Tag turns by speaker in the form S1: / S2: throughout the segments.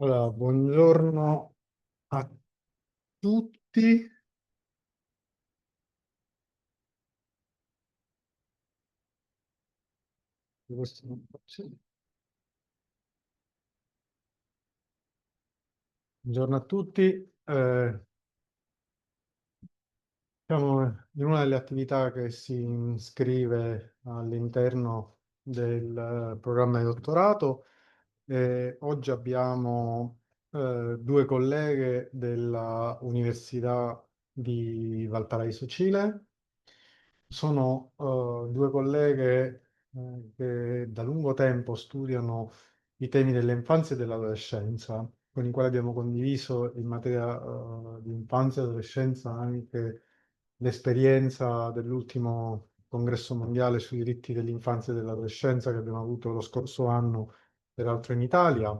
S1: Allora, buongiorno a tutti. Questo non faccio. Buongiorno a tutti. Siamo in una delle attività che si iscrive all'interno del programma di dottorato. Oggi abbiamo due colleghe della Università di Valparaíso, Cile. Sono due colleghe che da lungo tempo studiano i temi dell'infanzia e dell'adolescenza, con i quali abbiamo condiviso in materia di infanzia e adolescenza anche l'esperienza dell'ultimo congresso mondiale sui diritti dell'infanzia e dell'adolescenza che abbiamo avuto lo scorso anno, peraltro in Italia.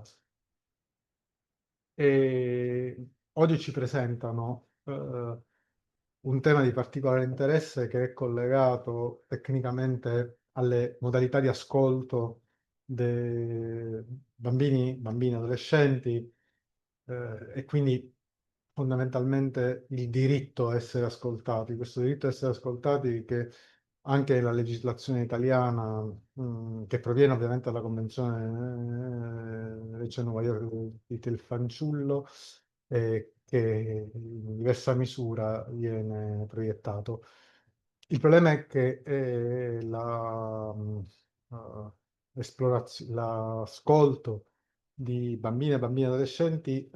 S1: E oggi ci presentano un tema di particolare interesse che è collegato tecnicamente alle modalità di ascolto dei bambini, bambine, adolescenti, e quindi fondamentalmente il diritto a essere ascoltati. Questo diritto a essere ascoltati che anche la legislazione italiana, che proviene ovviamente dalla Convenzione Legge Nuova York dei diritti del fanciullo, che in diversa misura viene proiettato. Il problema è che l'ascolto di bambine e bambini adolescenti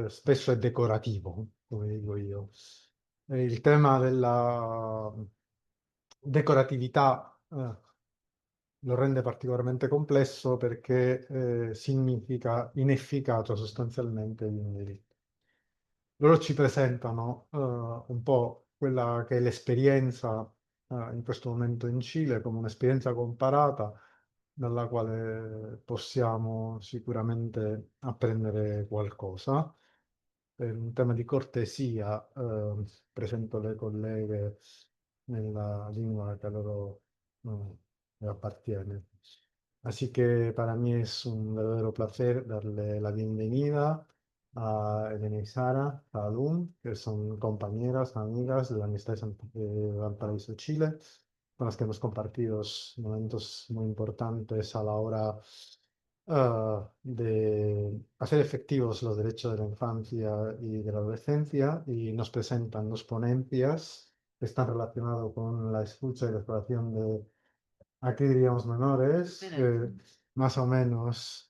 S1: spesso è decorativo, come dico io. Il tema della decoratività lo rende particolarmente complesso perché significa inefficacia sostanzialmente di un diritto. Loro ci presentano un po' quella che è l'esperienza in questo momento in Cile come un'esperienza comparata dalla quale possiamo sicuramente apprendere qualcosa. Per un tema di cortesia, presento le colleghe nella lingua che a loro appartiene. Así que para mí es un verdadero placer darle la bienvenida a Elena y Sara Salum, que son compañeras, amigas de la Amistad de Valparaíso, Chile, con las que hemos compartido momentos muy importantes a la hora de hacer efectivos los derechos de la infancia y de la adolescencia, y nos presentan dos ponencias que están relacionadas con la escucha y la exploración de, aquí diríamos menores, más o menos,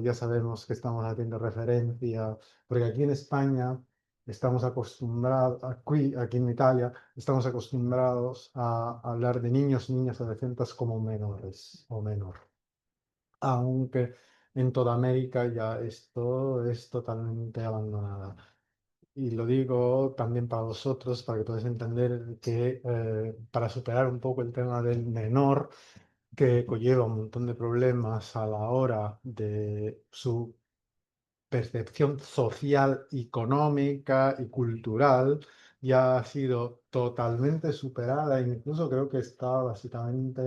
S1: ya sabemos que estamos haciendo referencia, porque aquí en España estamos acostumbrados, aquí en Italia, estamos acostumbrados a hablar de niños, niñas, adolescentes como menores o menor, aunque en toda América ya esto es totalmente abandonada. Y lo digo también para vosotros, para que podáis entender que para superar un poco el tema del menor, que conlleva un montón de problemas a la hora de su percepción social, económica y cultural, ya ha sido totalmente superada, e incluso creo que está básicamente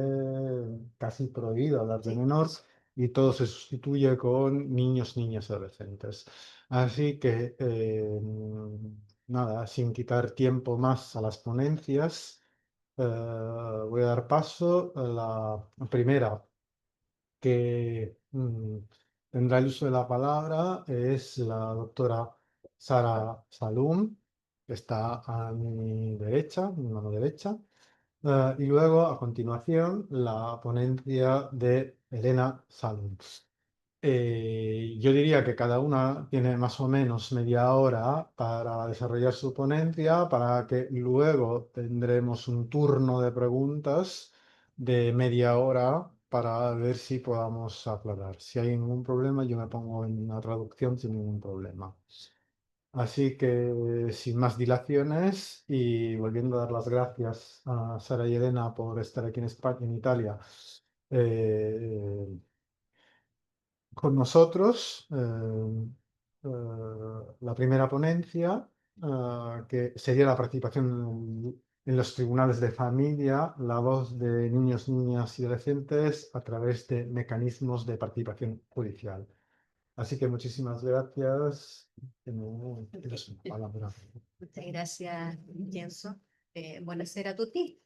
S1: casi prohibido hablar de menor y todo se sustituye con niños, niñas y adolescentes. Así que, nada, sin quitar tiempo más a las ponencias, voy a dar paso a la primera que tendrá el uso de la palabra es la doctora Sara Salum, que está a mi derecha, mi mano derecha. Y luego, a continuación, la ponencia de Elena Salum. Yo diría que cada una tiene más o menos media hora para desarrollar su ponencia, para que luego tendremos un turno de preguntas de media hora para ver si podamos aclarar. Si hay ningún problema, yo me pongo en una traducción sin ningún problema. Así que sin más dilaciones y volviendo a dar las gracias a Sara y Elena por estar aquí en España, en Italia. eh, con nosotros la primera ponencia, que sería la participación en los tribunales de familia, la voz de niños, niñas y adolescentes a través de mecanismos de participación judicial. Así que muchísimas gracias. Tienes una palabra.
S2: Muchas gracias, Jenso. Buonasera a tutti.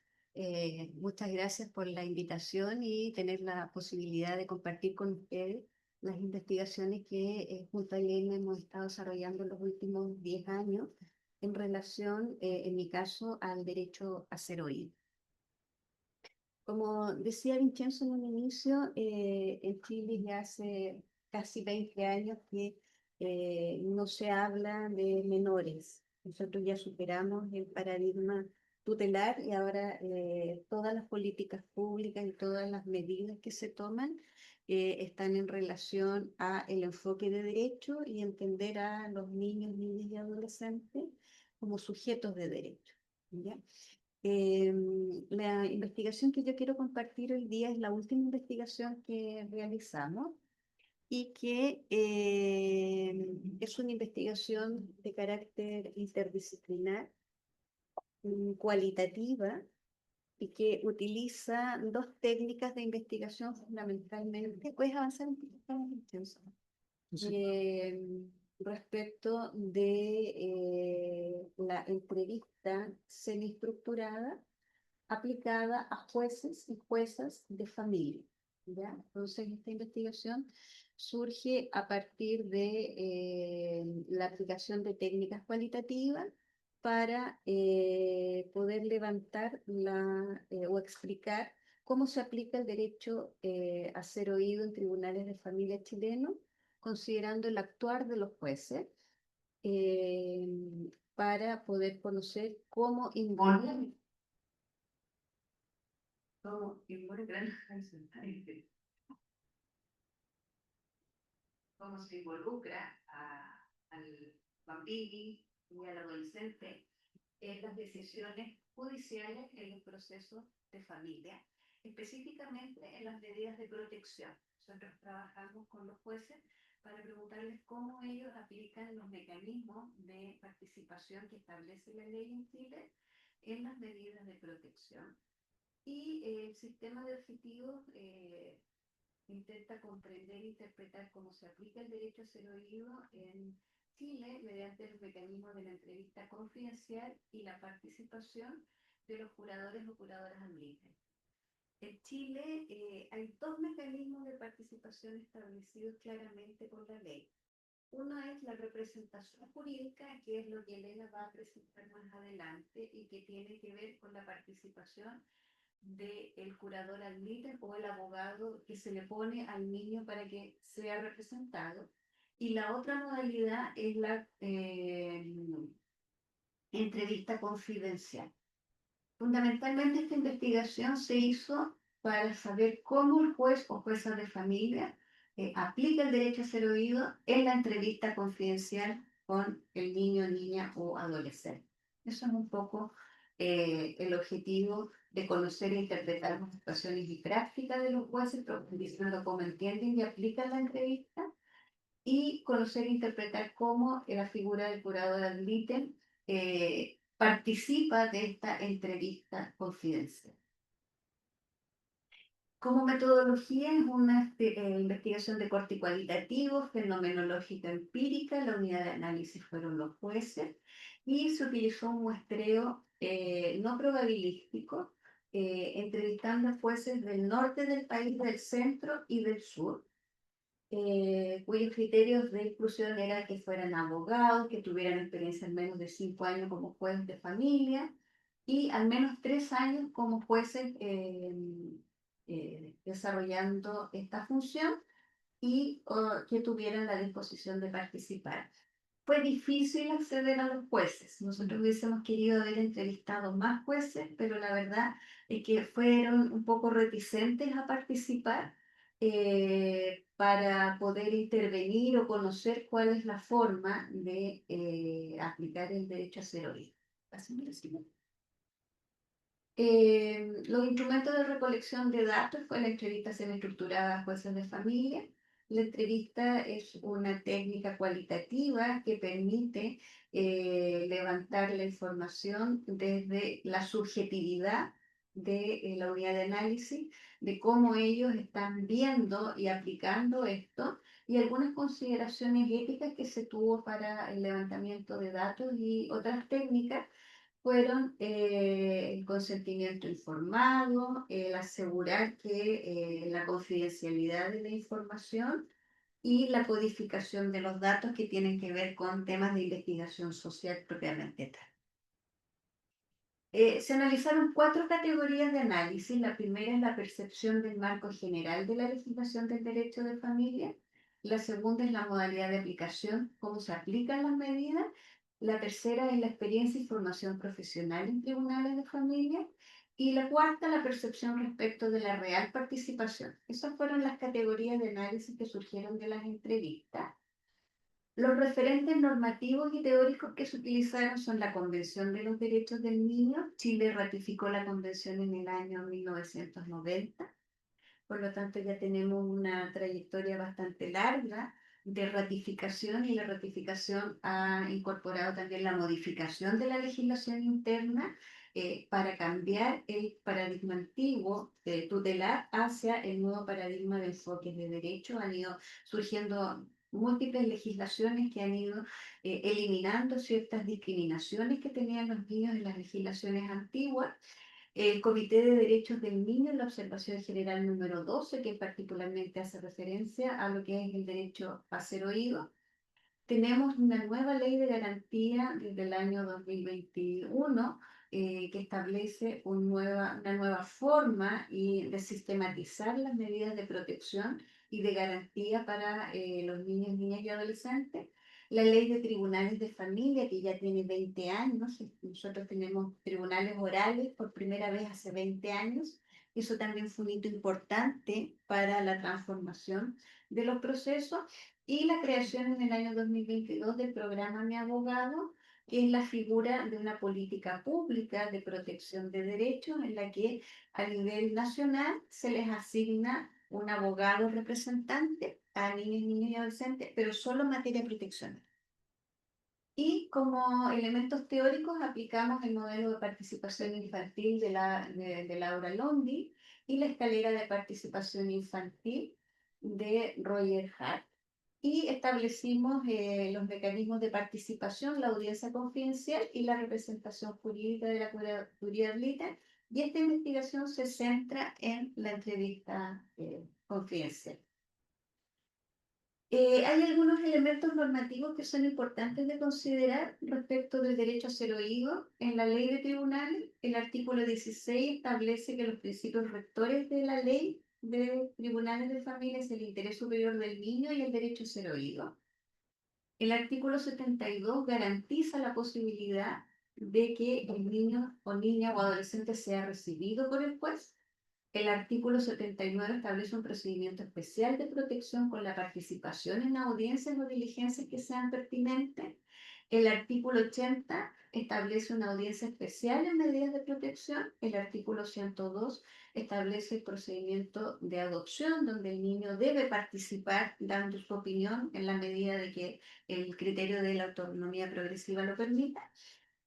S2: Muchas gracias por la invitación y tener la posibilidad de compartir con ustedes las investigaciones que junto a Elena hemos estado desarrollando en los últimos 10 años en relación, en mi caso, al derecho a ser oído. Como decía Vincenzo en un inicio, en Chile ya hace casi 20 años que no se habla de menores. Nosotros ya superamos el paradigma tutelar y ahora todas las políticas públicas y todas las medidas que se toman están en relación a el enfoque de derecho y entender a los niños, niñas y adolescentes como sujetos de derecho. ¿Ya? La investigación que yo quiero compartir hoy día es la última investigación que realizamos y que es una investigación de carácter interdisciplinar, cualitativa, y que utiliza dos técnicas de investigación fundamentalmente. ¿Puedes avanzar un poquito más, Vincenzo? Respecto de la entrevista semiestructurada aplicada a jueces y juezas de familia. ¿Ya? Entonces, esta investigación surge a partir de la aplicación de técnicas cualitativas para poder levantar o explicar cómo se aplica el derecho a ser oído en tribunales de familia chilenos, considerando el actuar de los jueces, eh, para poder conocer cómo cómo se involucra al bambini y al adolescente en las decisiones judiciales en los procesos de familia, específicamente en las medidas de protección. Nosotros trabajamos con los jueces para preguntarles cómo ellos aplican los mecanismos de participación que establece la ley en Chile en las medidas de protección. Y el sistema de objetivos intenta comprender e interpretar cómo se aplica el derecho a ser oído en Chile mediante los mecanismos de la entrevista confidencial y la participación de los curadores o curadoras admiten. En Chile hay dos mecanismos de participación establecidos claramente por la ley. Uno es la representación jurídica, que es lo que Elena va a presentar más adelante y que tiene que ver con la participación del curador ad litem o el abogado que se le pone al niño para que sea representado. Y la otra modalidad es la entrevista confidencial. Fundamentalmente esta investigación se hizo para saber cómo el juez o jueza de familia aplica el derecho a ser oído en la entrevista confidencial con el niño, niña o adolescente. Eso es un poco el objetivo de conocer e interpretar las situaciones y prácticas de los jueces, profundizando cómo entienden y aplican la entrevista, y conocer e interpretar cómo la figura del curador ad litem participa de esta entrevista confidencial. Como metodología es una investigación de corte cualitativo, fenomenológica empírica, la unidad de análisis fueron los jueces y se utilizó un muestreo no probabilístico, entrevistando a jueces del norte del país, del centro y del sur, cuyos criterios de inclusión eran que fueran abogados, que tuvieran experiencia en menos de 5 años como jueces de familia y al menos 3 años como jueces desarrollando esta función y que tuvieran la disposición de participar. Fue difícil acceder a los jueces. Nosotros hubiésemos querido haber entrevistado más jueces, pero la verdad es que fueron un poco reticentes a participar para poder intervenir o conocer cuál es la forma de aplicar el derecho a ser oído. Los instrumentos de recolección de datos fue la entrevista semiestructurada a jueces de familia. La entrevista es una técnica cualitativa que permite levantar la información desde la subjetividad de la unidad de análisis, de cómo ellos están viendo y aplicando esto, y algunas consideraciones éticas que se tuvo para el levantamiento de datos y otras técnicas fueron el consentimiento informado, el asegurar que la confidencialidad de la información y la codificación de los datos que tienen que ver con temas de investigación social propiamente tal. Se analizaron 4 categorías de análisis. La primera es la percepción del marco general de la legislación del derecho de familia. La segunda es la modalidad de aplicación, cómo se aplican las medidas. La tercera es la experiencia y formación profesional en tribunales de familia. Y la cuarta, la percepción respecto de la real participación. Esas fueron las categorías de análisis que surgieron de las entrevistas. Los referentes normativos y teóricos que se utilizaron son la Convención de los Derechos del Niño. Chile ratificó la convención en el año 1990, por lo tanto ya tenemos una trayectoria bastante larga de ratificación, y la ratificación ha incorporado también la modificación de la legislación interna para cambiar el paradigma antiguo de tutelar hacia el nuevo paradigma de enfoques de derecho. Han ido surgiendo múltiples legislaciones que han ido eliminando ciertas discriminaciones que tenían los niños en las legislaciones antiguas. El Comité de Derechos del Niño en la Observación General número 12, que particularmente hace referencia a lo que es el derecho a ser oído. Tenemos una nueva ley de garantía desde el año 2021 que establece una nueva forma de sistematizar las medidas de protección y de garantía para los niños, niñas y adolescentes. La ley de tribunales de familia, que ya tiene 20 años, nosotros tenemos tribunales orales por primera vez hace 20 años. Eso también fue un hito importante para la transformación de los procesos. Y la creación en el año 2022 del programa Mi Abogado, que es la figura de una política pública de protección de derechos en la que a nivel nacional se les asigna un abogado representante a niños, niños y adolescentes, pero solo en materia de protección. Y como elementos teóricos aplicamos el modelo de participación infantil de Laura Londi y la escalera de participación infantil de Roger Hart, y establecimos los mecanismos de participación, la audiencia confidencial y la representación jurídica de la curaduría ad litem, y esta investigación se centra en la entrevista confidencial. Hay algunos elementos normativos que son importantes de considerar respecto del derecho a ser oído. En la ley de tribunales, el artículo 16 establece que los principios rectores de la ley de tribunales de familia es el interés superior del niño y el derecho a ser oído. El artículo 72 garantiza la posibilidad de que el niño o niña o adolescente sea recibido por el juez. El artículo 79 establece un procedimiento especial de protección con la participación en audiencias o diligencias que sean pertinentes. El artículo 80 establece una audiencia especial en medidas de protección. El artículo 102 establece el procedimiento de adopción, donde el niño debe participar dando su opinión en la medida de que el criterio de la autonomía progresiva lo permita.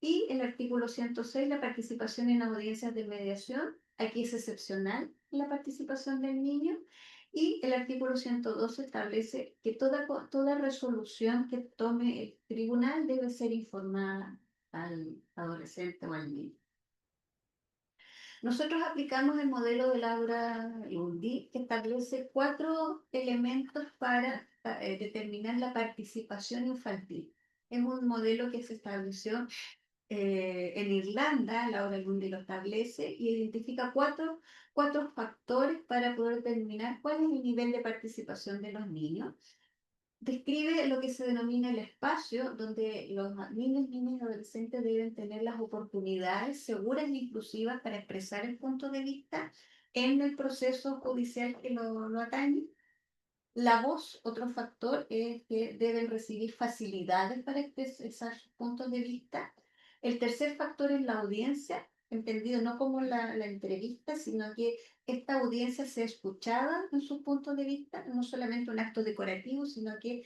S2: Y el artículo 106, la participación en audiencias de mediación. Aquí es excepcional la participación del niño. Y el artículo 112 establece que toda resolución que tome el tribunal debe ser informada al adolescente o al niño. Nosotros aplicamos el modelo de Laura Lundi, que establece 4 elementos para determinar la participación infantil. Es un modelo que se estableció en Irlanda. Laura Lundi lo establece y identifica cuatro factores para poder determinar cuál es el nivel de participación de los niños. Describe lo que se denomina el espacio donde los niños, niñas y adolescentes deben tener las oportunidades seguras e inclusivas para expresar el punto de vista en el proceso judicial que lo atañe. La voz, otro factor, es que deben recibir facilidades para expresar sus puntos de vista. El tercer factor es la audiencia, entendido no como la entrevista, sino que esta audiencia sea escuchada en sus puntos de vista, no solamente un acto decorativo, sino que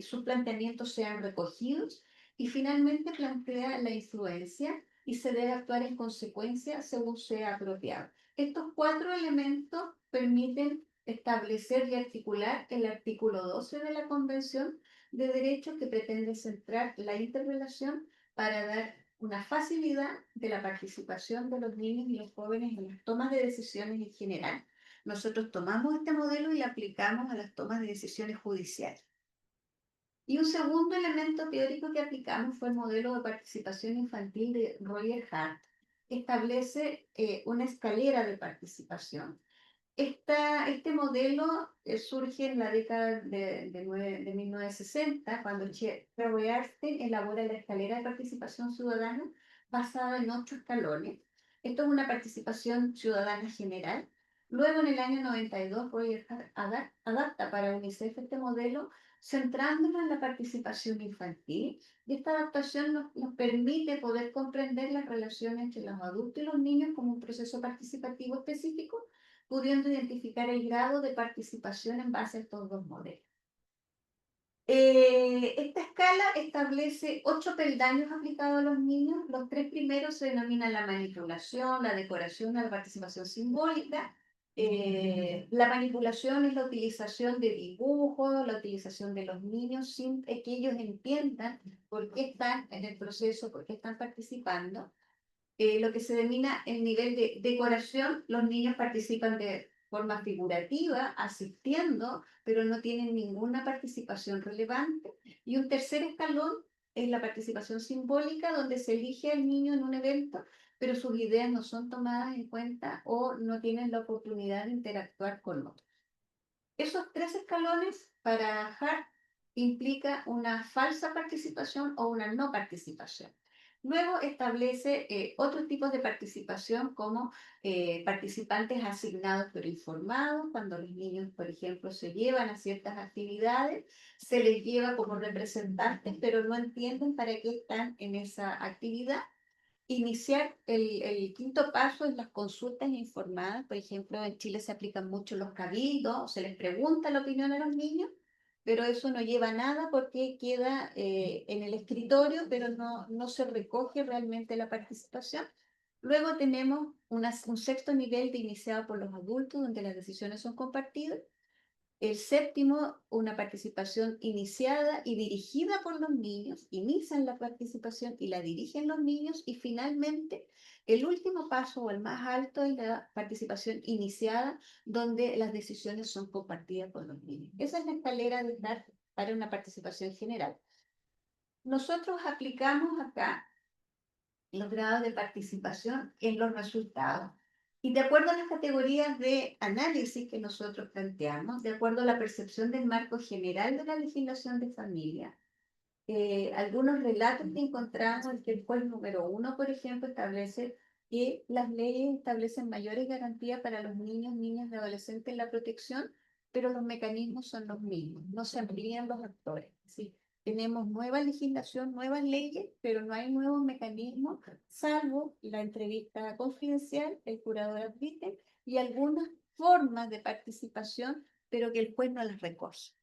S2: sus planteamientos sean recogidos. Y finalmente plantea la influencia, y se debe actuar en consecuencia según sea apropiado. Estos 4 elementos permiten establecer y articular el artículo 12 de la Convención de Derechos que pretende centrar la interrelación para dar una facilidad de la participación de los niños y los jóvenes en las tomas de decisiones en general. Nosotros tomamos este modelo y lo aplicamos a las tomas de decisiones judiciales. Y un segundo elemento teórico que aplicamos fue el modelo de participación infantil de Roger Hart, que establece una escalera de participación. Este modelo surge en la década de 1960, cuando Trevor Arsten elabora la escalera de participación ciudadana basada en 8 escalones. Esto es una participación ciudadana general. Luego, en el año 92, Roger Hart adapta para UNICEF este modelo, centrándolo en la participación infantil. Y esta adaptación nos permite poder comprender las relaciones entre los adultos y los niños como un proceso participativo específico, pudiendo identificar el grado de participación en base a estos 2 modelos. Esta escala establece 8 peldaños aplicados a los niños. Los 3 primeros se denominan la manipulación, la decoración, la participación simbólica. La manipulación es la utilización de dibujos, la utilización de los niños sin que ellos entiendan por qué están en el proceso, por qué están participando. Lo que se denomina el nivel de decoración, los niños participan de forma figurativa, asistiendo, pero no tienen ninguna participación relevante. Y un tercer escalón es la participación simbólica, donde se elige al niño en un evento, pero sus ideas no son tomadas en cuenta o no tienen la oportunidad de interactuar con otros. Esos 3 escalones para Hart implica una falsa participación o una no participación. Luego establece otros tipos de participación como participantes asignados pero informados. Cuando los niños, por ejemplo, se llevan a ciertas actividades, se les lleva como representantes, pero no entienden para qué están en esa actividad. Iniciar el quinto paso es las consultas informadas. Por ejemplo, en Chile se aplican mucho los cabildos, se les pregunta la opinión a los niños, pero eso no lleva a nada porque queda en el escritorio, pero no se recoge realmente la participación. Luego tenemos un sexto nivel de iniciado por los adultos, donde las decisiones son compartidas. El séptimo, una participación iniciada y dirigida por los niños, inician la participación y la dirigen los niños. Y finalmente, el último paso o el más alto es la participación iniciada, donde las decisiones son compartidas por los niños. Esa es la escalera de dar para una participación general. Nosotros aplicamos acá los grados de participación en los resultados. Y de acuerdo a las categorías de análisis que nosotros planteamos, de acuerdo a la percepción del marco general de la legislación de familia, algunos relatos que encontramos, el que el juez número 1, por ejemplo, establece que las leyes establecen mayores garantías para los niños, niñas y adolescentes en la protección, pero los mecanismos son los mismos, no se amplían los actores. ¿Sí? Tenemos nueva legislación, nuevas leyes, pero no hay nuevos mecanismos, salvo la entrevista confidencial, el curador admite, y algunas formas de participación, pero que el juez no las recoge.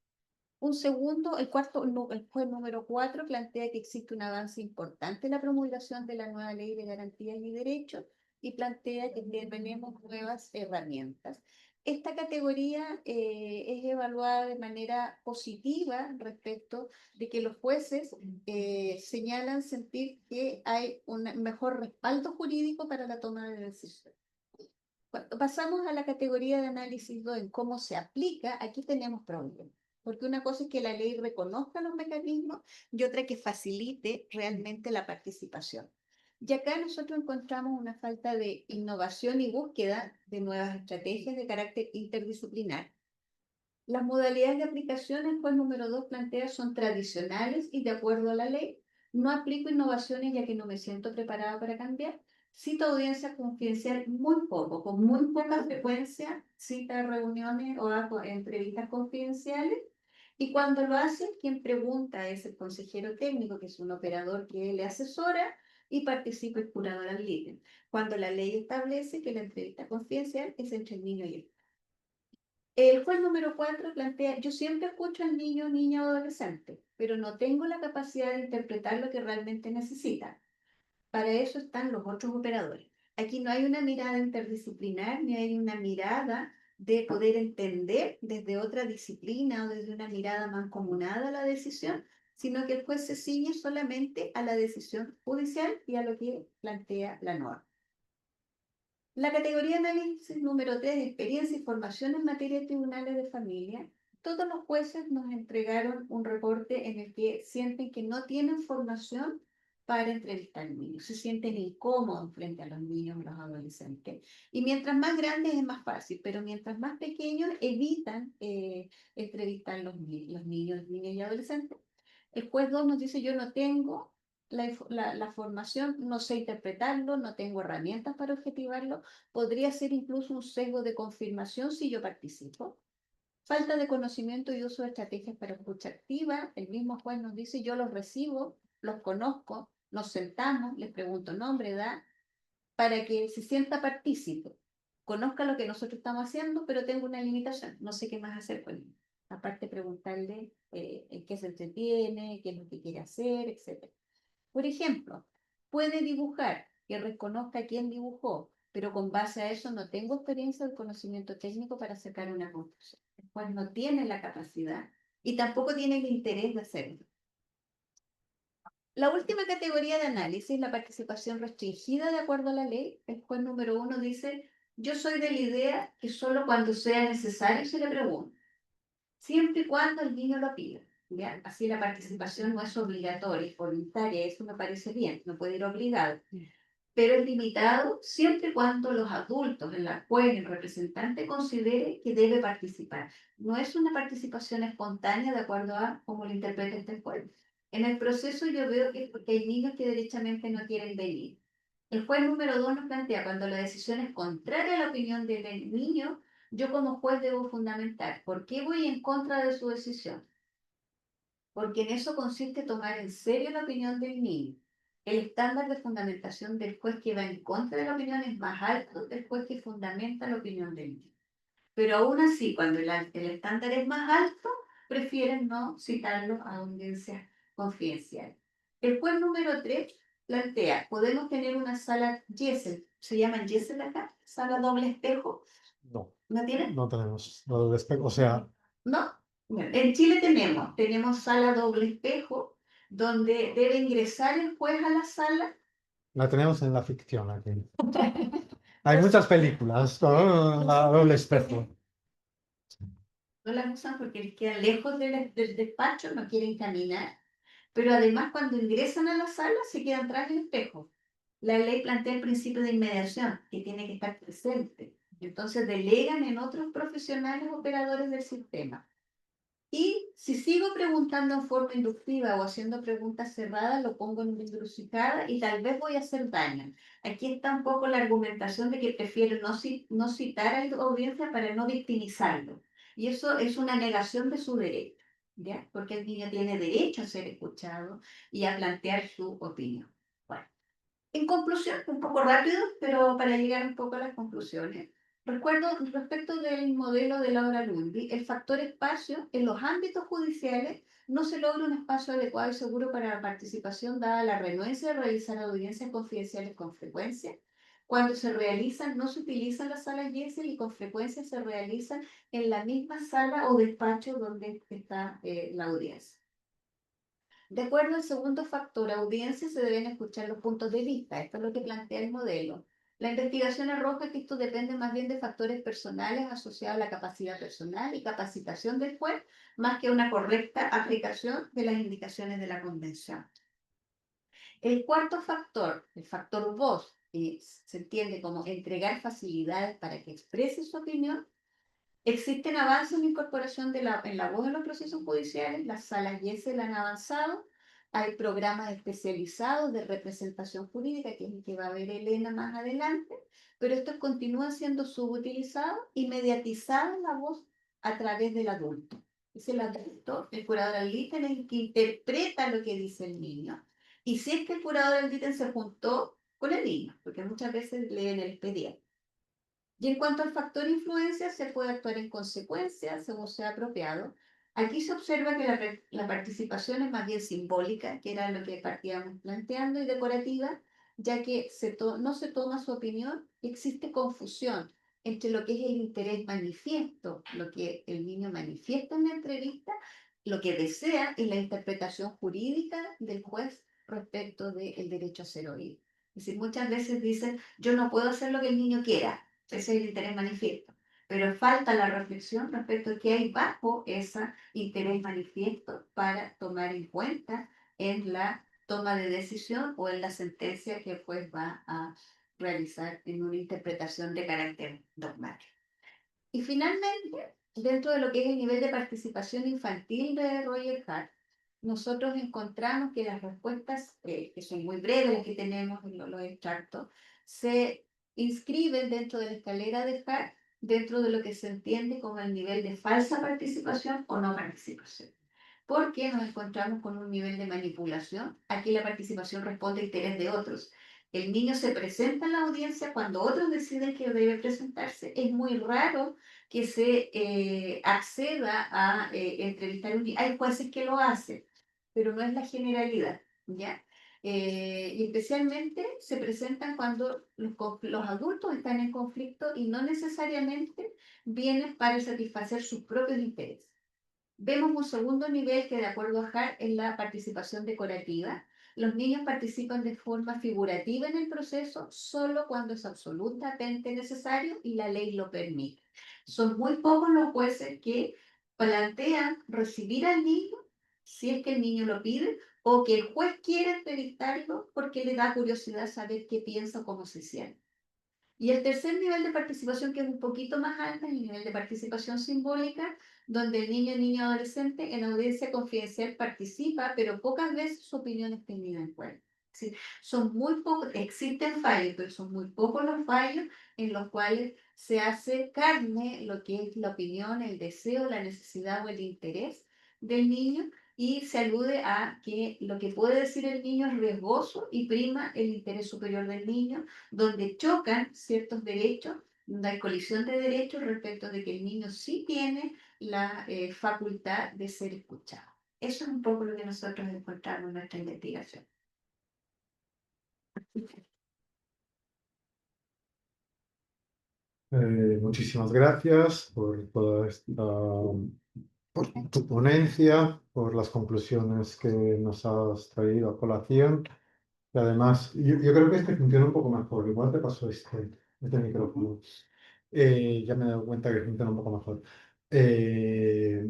S2: Un segundo, el juez número 4 plantea que existe un avance importante en la promulgación de la nueva ley de garantías y derechos y plantea que tenemos nuevas herramientas. Esta categoría es evaluada de manera positiva respecto de que los jueces señalan sentir que hay un mejor respaldo jurídico para la toma de decisiones. Cuando pasamos a la categoría de análisis 2 en cómo se aplica, aquí tenemos problemas. Porque una cosa es que la ley reconozca los mecanismos y otra que facilite realmente la participación. Y acá nosotros encontramos una falta de innovación y búsqueda de nuevas estrategias de carácter interdisciplinar. Las modalidades de aplicación, el juez número 2 plantea, son tradicionales y de acuerdo a la ley. No aplico innovaciones ya que no me siento preparada para cambiar. Cita audiencia confidencial muy poco, con muy poca frecuencia, cita reuniones o hago entrevistas confidenciales. Y cuando lo hace, quien pregunta es el consejero técnico, que es un operador que le asesora, y participa el curador ad litem. Cuando la ley establece que la entrevista confidencial es entre el niño y el juez número 4 plantea, yo siempre escucho al niño, niña o adolescente, pero no tengo la capacidad de interpretar lo que realmente necesita. para eso están los otros operadores. Aquí no hay una mirada interdisciplinar, ni hay una mirada de poder entender desde otra disciplina o desde una mirada mancomunada la decisión, sino que el juez se ciñe solamente a la decisión judicial y a lo que plantea la norma. La categoría de análisis número 3, experiencia y formación en materia de tribunales de familia. Todos los jueces nos entregaron un reporte en el que sienten que no tienen formación para entrevistar niños, se sienten incómodos frente a los niños y los adolescentes. Y mientras más grandes es más fácil, pero mientras más pequeños evitan entrevistar los niños, niñas y adolescentes. El juez 2 nos dice, yo no tengo la formación, no sé interpretarlo, no tengo herramientas para objetivarlo, podría ser incluso un sesgo de confirmación si yo participo. Falta de conocimiento y uso de estrategias para escucha activa. El mismo juez nos dice, yo los recibo, los conozco, nos sentamos, les pregunto nombre, edad, para que se sienta partícipe, conozca lo que nosotros estamos haciendo, pero tengo una limitación, no sé qué más hacer con él. Aparte preguntarle en qué se entretiene, qué es lo que quiere hacer, etc. Por ejemplo, puede dibujar, que reconozca quién dibujó, pero con base a eso no tengo experiencia o conocimiento técnico para sacar una conclusión. Pues no tiene la capacidad y tampoco tiene el interés de hacerlo. La última categoría de análisis, la participación restringida de acuerdo a la ley, el juez número 1 dice, yo soy de la idea que solo cuando sea necesario se le pregunta, siempre y cuando el niño lo pida. ¿Ya? Así la participación no es obligatoria, es voluntaria, eso me parece bien, no puede ir obligado, pero es limitado siempre y cuando los adultos, el juez, el representante considere que debe participar. No es una participación espontánea de acuerdo a cómo lo interpreta este juez. En el proceso yo veo que es porque hay niños que derechamente no quieren venir. El juez número 2 nos plantea cuando la decisión es contraria a la opinión del niño, yo como juez debo fundamentar por qué voy en contra de su decisión. Porque en eso consiste tomar en serio la opinión del niño. El estándar de fundamentación del juez que va en contra de la opinión es más alto del juez que fundamenta la opinión del niño. Pero aún así, cuando el estándar es más alto, prefieren no citarlo a audiencia confidencial. El juez número 3 plantea, podemos tener una sala Gesell, ¿se llaman Gesell acá? ¿Sala doble espejo?
S1: No,
S2: ¿No tienen?
S1: no tenemos doble espejo. O sea,
S2: ¿No? Bueno, en Chile tenemos sala doble espejo, donde debe ingresar el juez a la sala.
S1: la tenemos en la ficción aquí. Hay muchas películas con la doble espejo.
S2: No las usan porque les queda lejos del despacho, no quieren caminar, pero además cuando ingresan a la sala se quedan tras el espejo. La ley plantea el principio de inmediación, que tiene que estar presente. Entonces delegan en otros profesionales operadores del sistema. Y si sigo preguntando en forma inductiva o haciendo preguntas cerradas, lo pongo en una encrucijada y tal vez voy a hacer daño. Aquí está un poco la argumentación de que prefiero no citar a la audiencia para no victimizarlo. Y eso es una negación de su derecho, ¿ya? Porque el niño tiene derecho a ser escuchado y a plantear su opinión. Bueno, en conclusión, un poco rápido, pero para llegar un poco a las conclusiones. Recuerdo respecto del modelo de Laura Lundi, el factor espacio en los ámbitos judiciales no se logra un espacio adecuado y seguro para la participación dada la renuencia de realizar audiencias confidenciales con frecuencia. Cuando se realizan, no se utilizan las salas Gesell y con frecuencia se realizan en la misma sala o despacho donde está la audiencia. De acuerdo al segundo factor, audiencia, se deben escuchar los puntos de vista. Esto es lo que plantea el modelo. La investigación arroja que esto depende más bien de factores personales asociados a la capacidad personal y capacitación del juez, más que una correcta aplicación de las indicaciones de la convención. El cuarto factor, el factor voz, que se entiende como entregar facilidades para que exprese su opinión. Existen avances en la incorporación en la voz de los procesos judiciales, las salas Gesell han avanzado, hay programas especializados de representación jurídica, que es el que va a ver Elena más adelante, pero estos continúan siendo subutilizados y mediatizados la voz a través del adulto. Es el adulto, el curador al ítem, el que interpreta lo que dice el niño. Y si es que el curador al ítem se juntó con el niño, porque muchas veces leen el expediente. Y en cuanto al factor influencia, se puede actuar en consecuencia, según sea apropiado. Aquí se observa que la participación es más bien simbólica, que era lo que partíamos planteando, y decorativa, ya que no se toma su opinión, existe confusión entre lo que es el interés manifiesto, lo que el niño manifiesta en la entrevista, lo que desea y la interpretación jurídica del juez respecto del derecho a ser oído. Es decir, muchas veces dicen, yo no puedo hacer lo que el niño quiera, ese es el interés manifiesto, pero falta la reflexión respecto a qué hay bajo ese interés manifiesto para tomar en cuenta en la toma de decisión o en la sentencia que pues va a realizar en una interpretación de carácter dogmático. Y finalmente, dentro de lo que es el nivel de participación infantil de Roger Hart, nosotros encontramos que las respuestas, que son muy breves, las que tenemos en los extractos, se inscriben dentro de la escalera de Hart, dentro de lo que se entiende como el nivel de falsa participación o no participación. Porque nos encontramos con un nivel de manipulación. Aquí la participación responde a interés de otros. El niño se presenta en la audiencia cuando otros deciden que debe presentarse. Es muy raro que se acceda a entrevistar a un niño. Hay jueces que lo hacen, pero no es la generalidad, ¿ya? Y especialmente se presentan cuando los adultos están en conflicto y no necesariamente vienen para satisfacer sus propios intereses. Vemos un segundo nivel que, de acuerdo a Hart, es la participación decorativa. Los niños participan de forma figurativa en el proceso solo cuando es absolutamente necesario y la ley lo permite. Son muy pocos los jueces que plantean recibir al niño si es que el niño lo pide o que el juez quiere entrevistarlo porque le da curiosidad saber qué piensa o cómo se siente. Y el tercer nivel de participación, que es un poquito más alto, es el nivel de participación simbólica, donde el niño adolescente en audiencia confidencial participa, pero pocas veces su opinión es tenida en cuenta. ¿Sí? Son muy pocos, existen fallos, pero son muy pocos los fallos en los cuales se hace carne lo que es la opinión, el deseo, la necesidad o el interés del niño, y se alude a que lo que puede decir el niño es riesgoso y prima el interés superior del niño, donde chocan ciertos derechos, donde hay colisión de derechos respecto de que el niño sí tiene la facultad de ser escuchado. Eso es un poco lo que nosotros encontramos en nuestra investigación.
S1: Muchísimas gracias por toda por tu ponencia, por las conclusiones que nos has traído a colación. Y además, yo creo que este funciona un poco mejor. Igual te pasó este micrófono. Ya me he dado cuenta que funciona un poco mejor. Eh,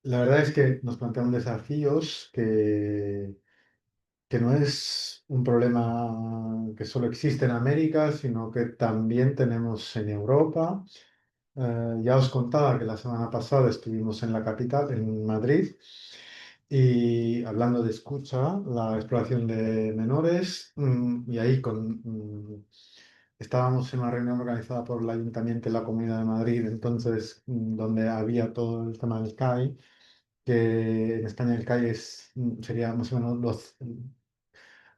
S1: la verdad es que nos plantean desafíos que no es un problema que solo existe en América, sino que también tenemos en Europa. Ya os contaba que la semana pasada estuvimos en la capital, en Madrid, y hablando de escucha, la exploración de menores, y ahí estábamos en una reunión organizada por el Ayuntamiento y la Comunidad de Madrid, entonces, donde había todo el tema del CAI, que en España el CAI sería más o menos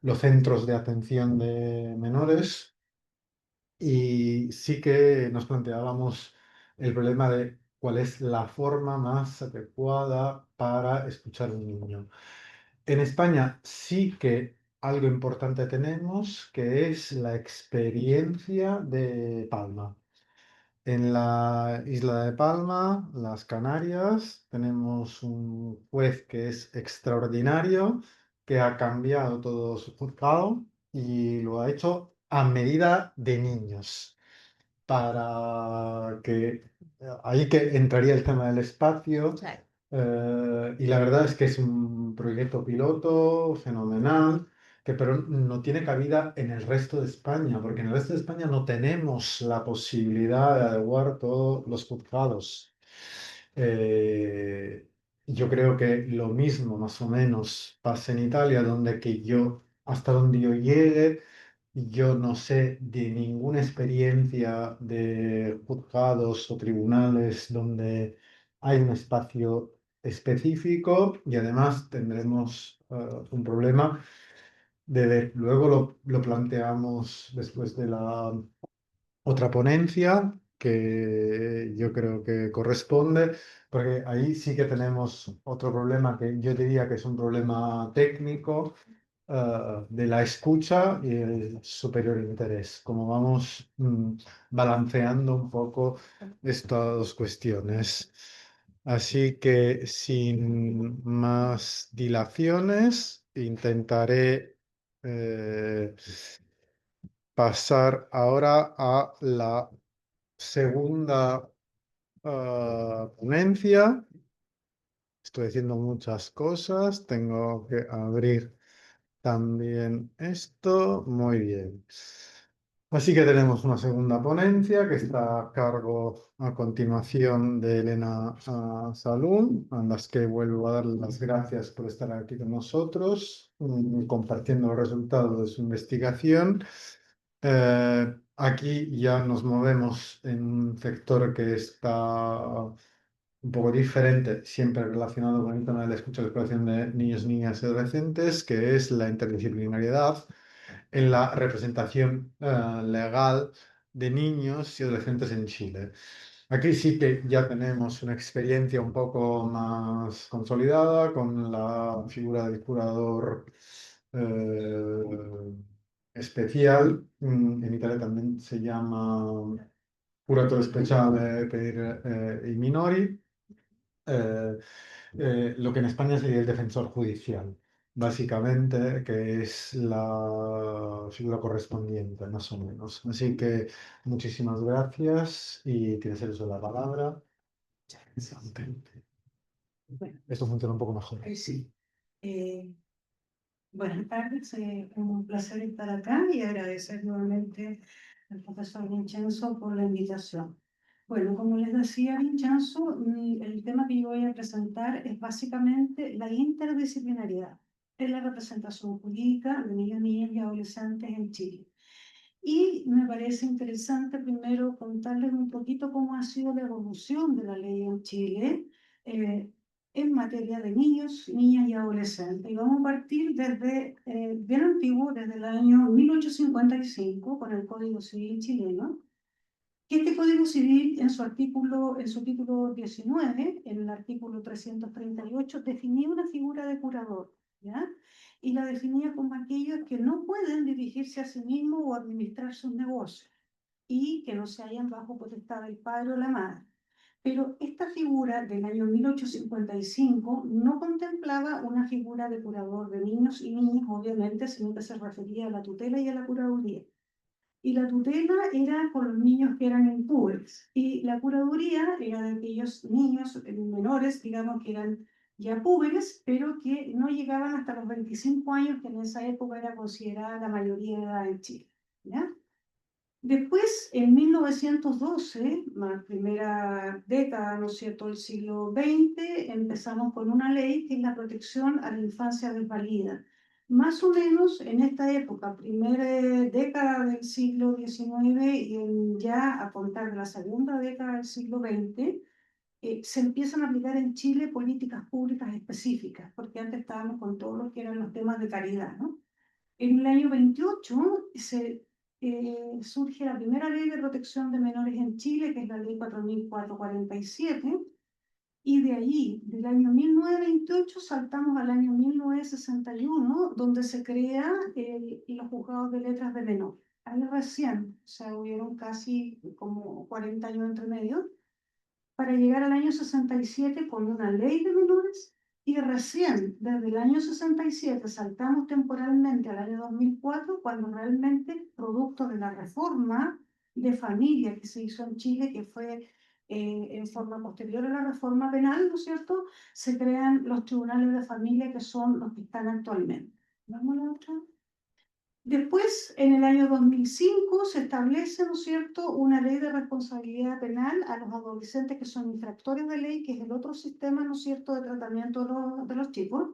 S1: los centros de atención de menores. Y sí que nos planteábamos el problema de cuál es la forma más adecuada para escuchar a un niño. En España sí que algo importante tenemos, que es la experiencia de Palma. En la isla de Palma, las Canarias, tenemos un juez que es extraordinario, que ha cambiado todo su juzgado y lo ha hecho a medida de niños para que ahí que entraría el tema del espacio.
S2: Claro.
S1: Y la verdad es que es un proyecto piloto fenomenal, que pero no tiene cabida en el resto de España, porque en el resto de España no tenemos la posibilidad de adecuar todos los juzgados. Eh, yo creo que lo mismo más o menos pasa en Italia, donde que yo, hasta donde yo llegue, yo no sé de ninguna experiencia de juzgados o tribunales donde hay un espacio específico y además tendremos un problema luego lo planteamos después de la otra ponencia que yo creo que corresponde, porque ahí sí que tenemos otro problema que yo diría que es un problema técnico de la escucha y el superior interés, como vamos balanceando un poco estas dos cuestiones. Así que sin más dilaciones, intentaré pasar ahora a la segunda ponencia. Estoy haciendo muchas cosas, tengo que abrir también esto, muy bien. Así que tenemos una segunda ponencia que está a cargo a continuación de Elena Salún, a las que vuelvo a dar las gracias por estar aquí con nosotros, compartiendo los resultados de su investigación. Aquí ya nos movemos en un sector que está un poco diferente, siempre relacionado con el tema de la escucha y la exploración de niños, niñas y adolescentes, que es la interdisciplinariedad en la representación legal de niños y adolescentes en Chile. Aquí sí que ya tenemos una experiencia un poco más consolidada con la figura del curador especial. En Italia también se llama curatore speciale per i minori. eh, lo que en España sería el defensor judicial, básicamente, que es la figura correspondiente, más o menos. Así que muchísimas gracias y tienes el uso de la palabra.
S3: Bueno,
S1: Esto funciona un poco mejor.
S3: sí. Buenas tardes, un placer estar acá y agradecer nuevamente al profesor Vincenzo por la invitación. Bueno, como les decía Vincenzo, el tema que yo voy a presentar es básicamente la interdisciplinariedad en la representación jurídica de niños, niñas y adolescentes en Chile. Y me parece interesante primero contarles un poquito cómo ha sido la evolución de la ley en Chile eh, en materia de niños, niñas y adolescentes. Y vamos a partir desde bien antiguo, desde el año 1855, con el Código Civil chileno, que este Código Civil en su título 19, en el artículo 338, definía una figura de curador, ¿ya? Y la definía como aquellos que no pueden dirigirse a sí mismos o administrar sus negocios y que no se hallan bajo potestad del padre o la madre. Pero esta figura del año 1855 no contemplaba una figura de curador de niños y niñas, obviamente, sino que se refería a la tutela y a la curaduría. Y la tutela era por los niños que eran impúberes y la curaduría era de aquellos niños menores, digamos, que eran ya púberes, pero que no llegaban hasta los 25 años, que en esa época era considerada la mayoría de edad en Chile, ¿ya? Después, en 1912, la primera década, ¿no es cierto?, del siglo XX, empezamos con una ley que es la protección a la infancia desvalida. Más o menos en esta época, primera década del siglo XIX y ya a contar de la segunda década del siglo XX, se empiezan a aplicar en Chile políticas públicas específicas, porque antes estábamos con todo lo que eran los temas de caridad, ¿no? En el año 28 surge la primera ley de protección de menores en Chile, que es la ley 4447, y de allí, del año 1928, saltamos al año 1961, donde se crea los juzgados de letras de menor. Ahí recién, o sea, hubieron casi como 40 años entre medio, para llegar al año 67 con una ley de menores y recién desde el año 67 saltamos temporalmente al año 2004 cuando realmente producto de la reforma de familia que se hizo en Chile, que fue en forma posterior a la reforma penal, ¿no es cierto? Se crean los tribunales de familia que son los que están actualmente. ¿Vamos a la otra? Después, en el año 2005, se establece, ¿no es cierto?, una ley de responsabilidad penal a los adolescentes que son infractores de ley, que es el otro sistema, ¿no es cierto?, de tratamiento de los chicos.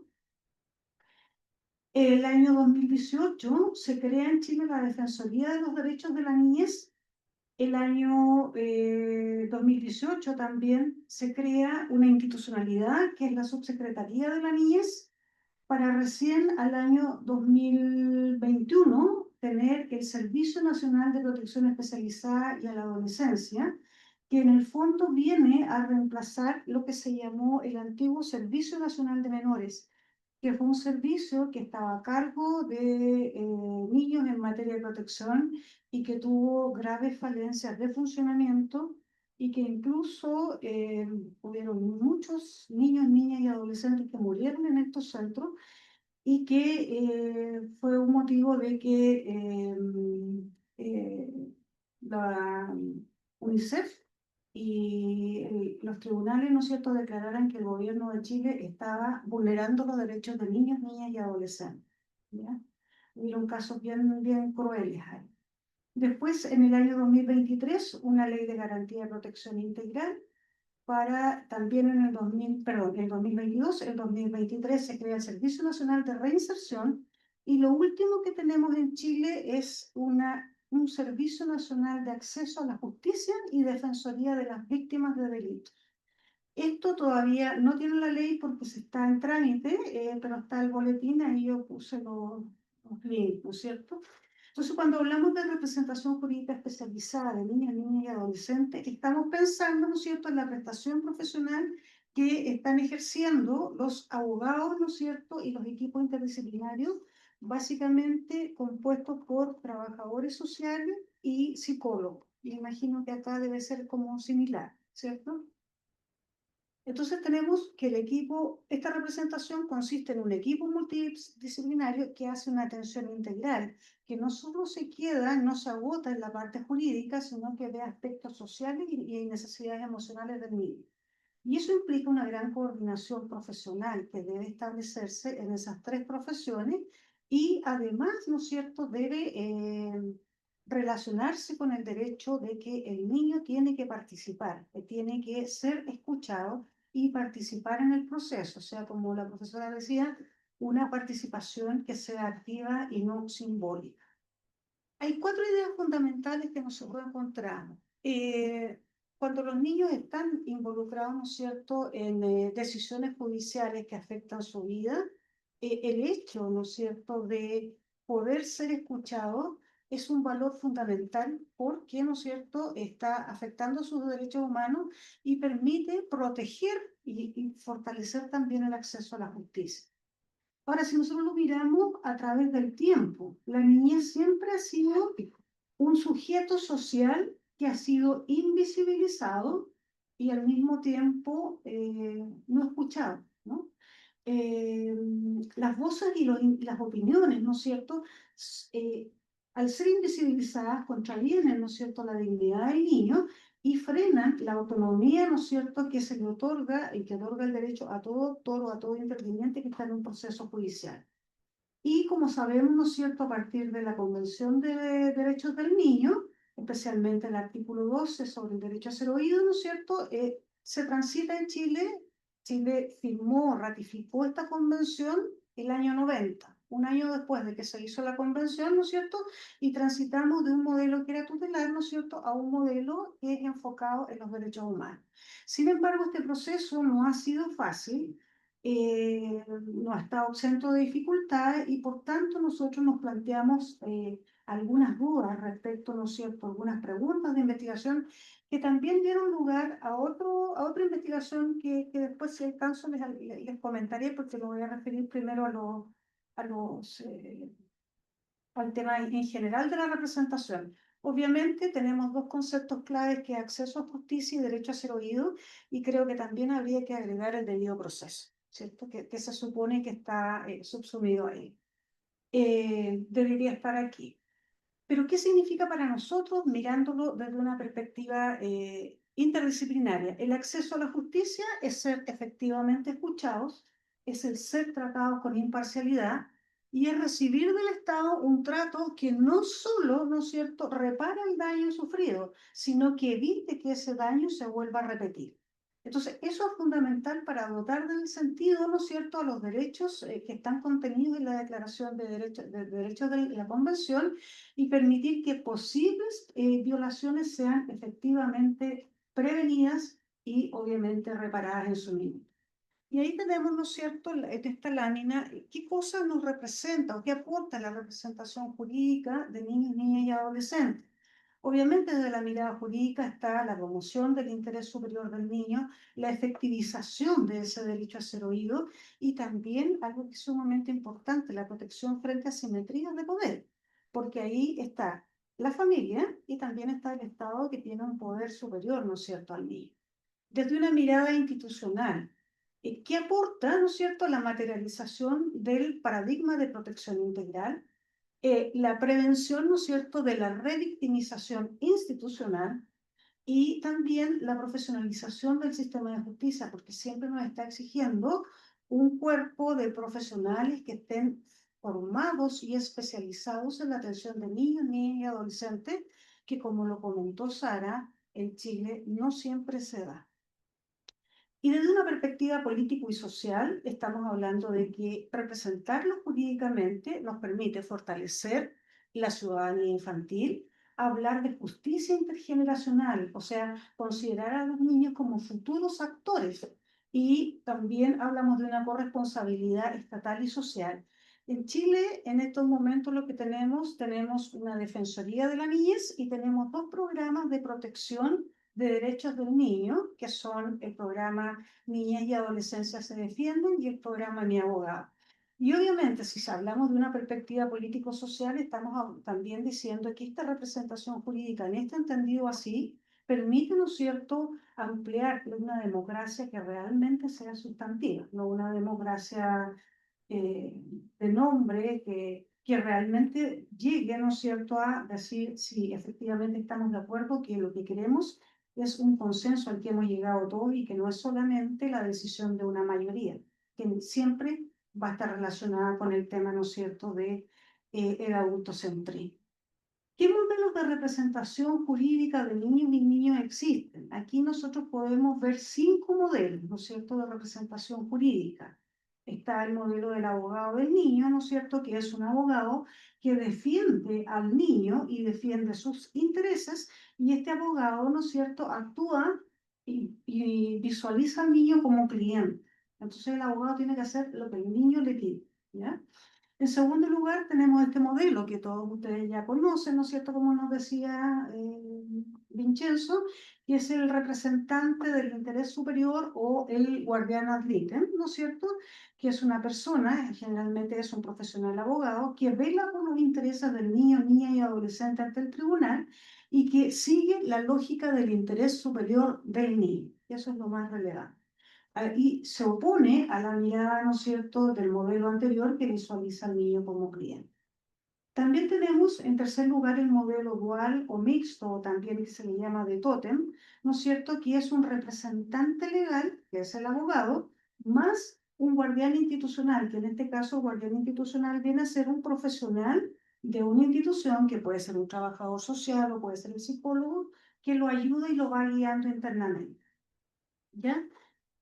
S3: El año 2018 se crea en Chile la Defensoría de los Derechos de la Niñez. El año 2018 también se crea una institucionalidad que es la Subsecretaría de la Niñez, para recién al año 2021 tener el Servicio Nacional de Protección Especializada y a la Adolescencia, que en el fondo viene a reemplazar lo que se llamó el antiguo Servicio Nacional de Menores, que fue un servicio que estaba a cargo de niños en materia de protección y que tuvo graves falencias de funcionamiento y que incluso hubieron muchos niños, niñas y adolescentes que murieron en estos centros y que fue un motivo de que la UNICEF y los tribunales, ¿no es cierto?, declararan que el gobierno de Chile estaba vulnerando los derechos de niños, niñas y adolescentes. ¿Ya? Hubieron casos bien, bien crueles ahí. Después, en el año 2023, una ley de garantía de protección integral para también en el 2000, perdón, en el 2022, el 2023 se crea el Servicio Nacional de Reinserción y lo último que tenemos en Chile es un Servicio Nacional de Acceso a la Justicia y Defensoría de las Víctimas de Delitos. Esto todavía no tiene la ley porque se está en trámite, pero está el boletín, ahí yo puse los links, ¿no es cierto? Entonces, cuando hablamos de representación jurídica especializada de niñas, niñas y adolescentes, estamos pensando, ¿no es cierto?, en la prestación profesional que están ejerciendo los abogados, ¿no es cierto?, y los equipos interdisciplinarios, básicamente compuestos por trabajadores sociales y psicólogos. Me imagino que acá debe ser como similar, ¿cierto? Entonces tenemos que el equipo, esta representación consiste en un equipo multidisciplinario que hace una atención integral, que no solo se queda, no se agota en la parte jurídica, sino que ve aspectos sociales y necesidades emocionales del niño. Y eso implica una gran coordinación profesional que debe establecerse en esas tres profesiones y además, ¿no es cierto?, debe relacionarse con el derecho de que el niño tiene que participar, que tiene que ser escuchado y participar en el proceso, o sea, como la profesora decía, una participación que sea activa y no simbólica. Hay cuatro ideas fundamentales que nosotros encontramos. Cuando los niños están involucrados, ¿no es cierto?, en decisiones judiciales que afectan su vida, el hecho, ¿no es cierto?, de poder ser escuchado es un valor fundamental porque, ¿no es cierto?, está afectando sus derechos humanos y permite proteger y fortalecer también el acceso a la justicia. Ahora, si nosotros lo miramos a través del tiempo, la niñez siempre ha sido un sujeto social que ha sido invisibilizado y al mismo tiempo no escuchado, ¿no? Las voces y las opiniones, ¿no es cierto? Eh, Al ser invisibilizadas, contravienen, ¿no es cierto?, la dignidad del niño y frenan la autonomía, ¿no es cierto?, que se le otorga y que otorga el derecho a todo autor o a todo interviniente que está en un proceso judicial. Y como sabemos, ¿no es cierto?, a partir de la Convención de Derechos del Niño, especialmente el artículo 12 sobre el derecho a ser oído, ¿no es cierto?, se transita en Chile. Chile firmó, ratificó esta convención el año 90, un año después de que se hizo la convención, ¿no es cierto?, y transitamos de un modelo que era tutelar, ¿no es cierto?, a un modelo que es enfocado en los derechos humanos. Sin embargo, este proceso no ha sido fácil, no ha estado exento de dificultades y por tanto nosotros nos planteamos algunas dudas respecto, ¿no es cierto?, algunas preguntas de investigación que también dieron lugar a otra investigación que después, si alcanzo, les comentaré porque lo voy a referir primero a los, al tema en general de la representación. Obviamente tenemos dos conceptos claves que es acceso a justicia y derecho a ser oído, y creo que también habría que agregar el debido proceso, ¿cierto? Que se supone que está subsumido ahí. Debería estar aquí. Pero ¿qué significa para nosotros mirándolo desde una perspectiva interdisciplinaria? El acceso a la justicia es ser efectivamente escuchados, es el ser tratados con imparcialidad y es recibir del Estado un trato que no solo, ¿no es cierto?, repara el daño sufrido, sino que evite que ese daño se vuelva a repetir. Entonces, eso es fundamental para dotar del sentido, ¿no es cierto?, a los derechos que están contenidos en la Declaración de Derechos de la Convención y permitir que posibles violaciones sean efectivamente prevenidas y obviamente reparadas en su límite. Y ahí tenemos, ¿no es cierto?, en esta lámina, qué cosas nos representa o qué aporta la representación jurídica de niños, niñas y adolescentes. Obviamente, desde la mirada jurídica está la promoción del interés superior del niño, la efectivización de ese derecho a ser oído y también algo que es sumamente importante, la protección frente a asimetrías de poder, porque ahí está la familia y también está el Estado que tiene un poder superior, ¿no es cierto?, al niño. Desde una mirada institucional, ¿qué aporta, ¿no es cierto?, la materialización del paradigma de protección integral? La prevención, ¿no es cierto?, de la revictimización institucional y también la profesionalización del sistema de justicia, porque siempre nos está exigiendo un cuerpo de profesionales que estén formados y especializados en la atención de niños, niñas y adolescentes, que como lo comentó Sara, en Chile no siempre se da. Y desde una perspectiva político y social, estamos hablando de que representarlo jurídicamente nos permite fortalecer la ciudadanía infantil, hablar de justicia intergeneracional, o sea, considerar a los niños como futuros actores. Y también hablamos de una corresponsabilidad estatal y social. En Chile, en estos momentos lo que tenemos una Defensoría de la Niñez y tenemos dos programas de protección de derechos del niño, que son el programa Niñez y Adolescencia se defienden y el programa Mi Abogado. Y obviamente, si hablamos de una perspectiva político-social, estamos también diciendo que esta representación jurídica, en este entendido así, permite, ¿no es cierto?, ampliar una democracia que realmente sea sustantiva, no una democracia de nombre que realmente llegue, ¿no es cierto?, a decir si efectivamente estamos de acuerdo que lo que queremos es un consenso al que hemos llegado todos y que no es solamente la decisión de una mayoría, que siempre va a estar relacionada con el tema, ¿no es cierto?, de el adultocentrismo. ¿Qué modelos de representación jurídica de niños y niñas existen? Aquí nosotros podemos ver 5 modelos, ¿no es cierto?, de representación jurídica. Está el modelo del abogado del niño, ¿no es cierto?, que es un abogado que defiende al niño y defiende sus intereses, y este abogado, ¿no es cierto?, actúa y visualiza al niño como cliente. Entonces el abogado tiene que hacer lo que el niño le pide, ¿ya? En segundo lugar, tenemos este modelo que todos ustedes ya conocen, ¿no es cierto?, como nos decía Vincenzo, que es el representante del interés superior o el guardián ad litem, ¿no es cierto?, que es una persona, generalmente es un profesional abogado, que vela por los intereses del niño, niña y adolescente ante el tribunal y que sigue la lógica del interés superior del niño. Eso es lo más relevante. Y se opone a la mirada, ¿no es cierto?, del modelo anterior que visualiza al niño como cliente. También tenemos, en tercer lugar, el modelo dual o mixto, o también que se le llama de tótem, ¿no es cierto?, que es un representante legal, que es el abogado, más un guardián institucional, que en este caso el guardián institucional viene a ser un profesional de una institución, que puede ser un trabajador social o puede ser el psicólogo, que lo ayuda y lo va guiando internamente. ¿Ya?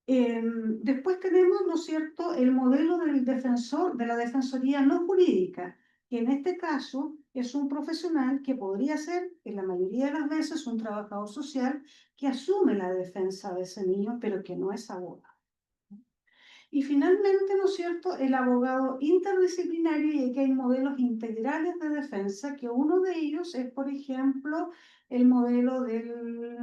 S3: Después tenemos, ¿no es cierto?, el modelo del defensor, de la defensoría no jurídica, que en este caso es un profesional que podría ser, en la mayoría de las veces, un trabajador social que asume la defensa de ese niño, pero que no es abogado. Y finalmente, ¿no es cierto?, el abogado interdisciplinario, y aquí hay modelos integrales de defensa, que uno de ellos es, por ejemplo, el modelo del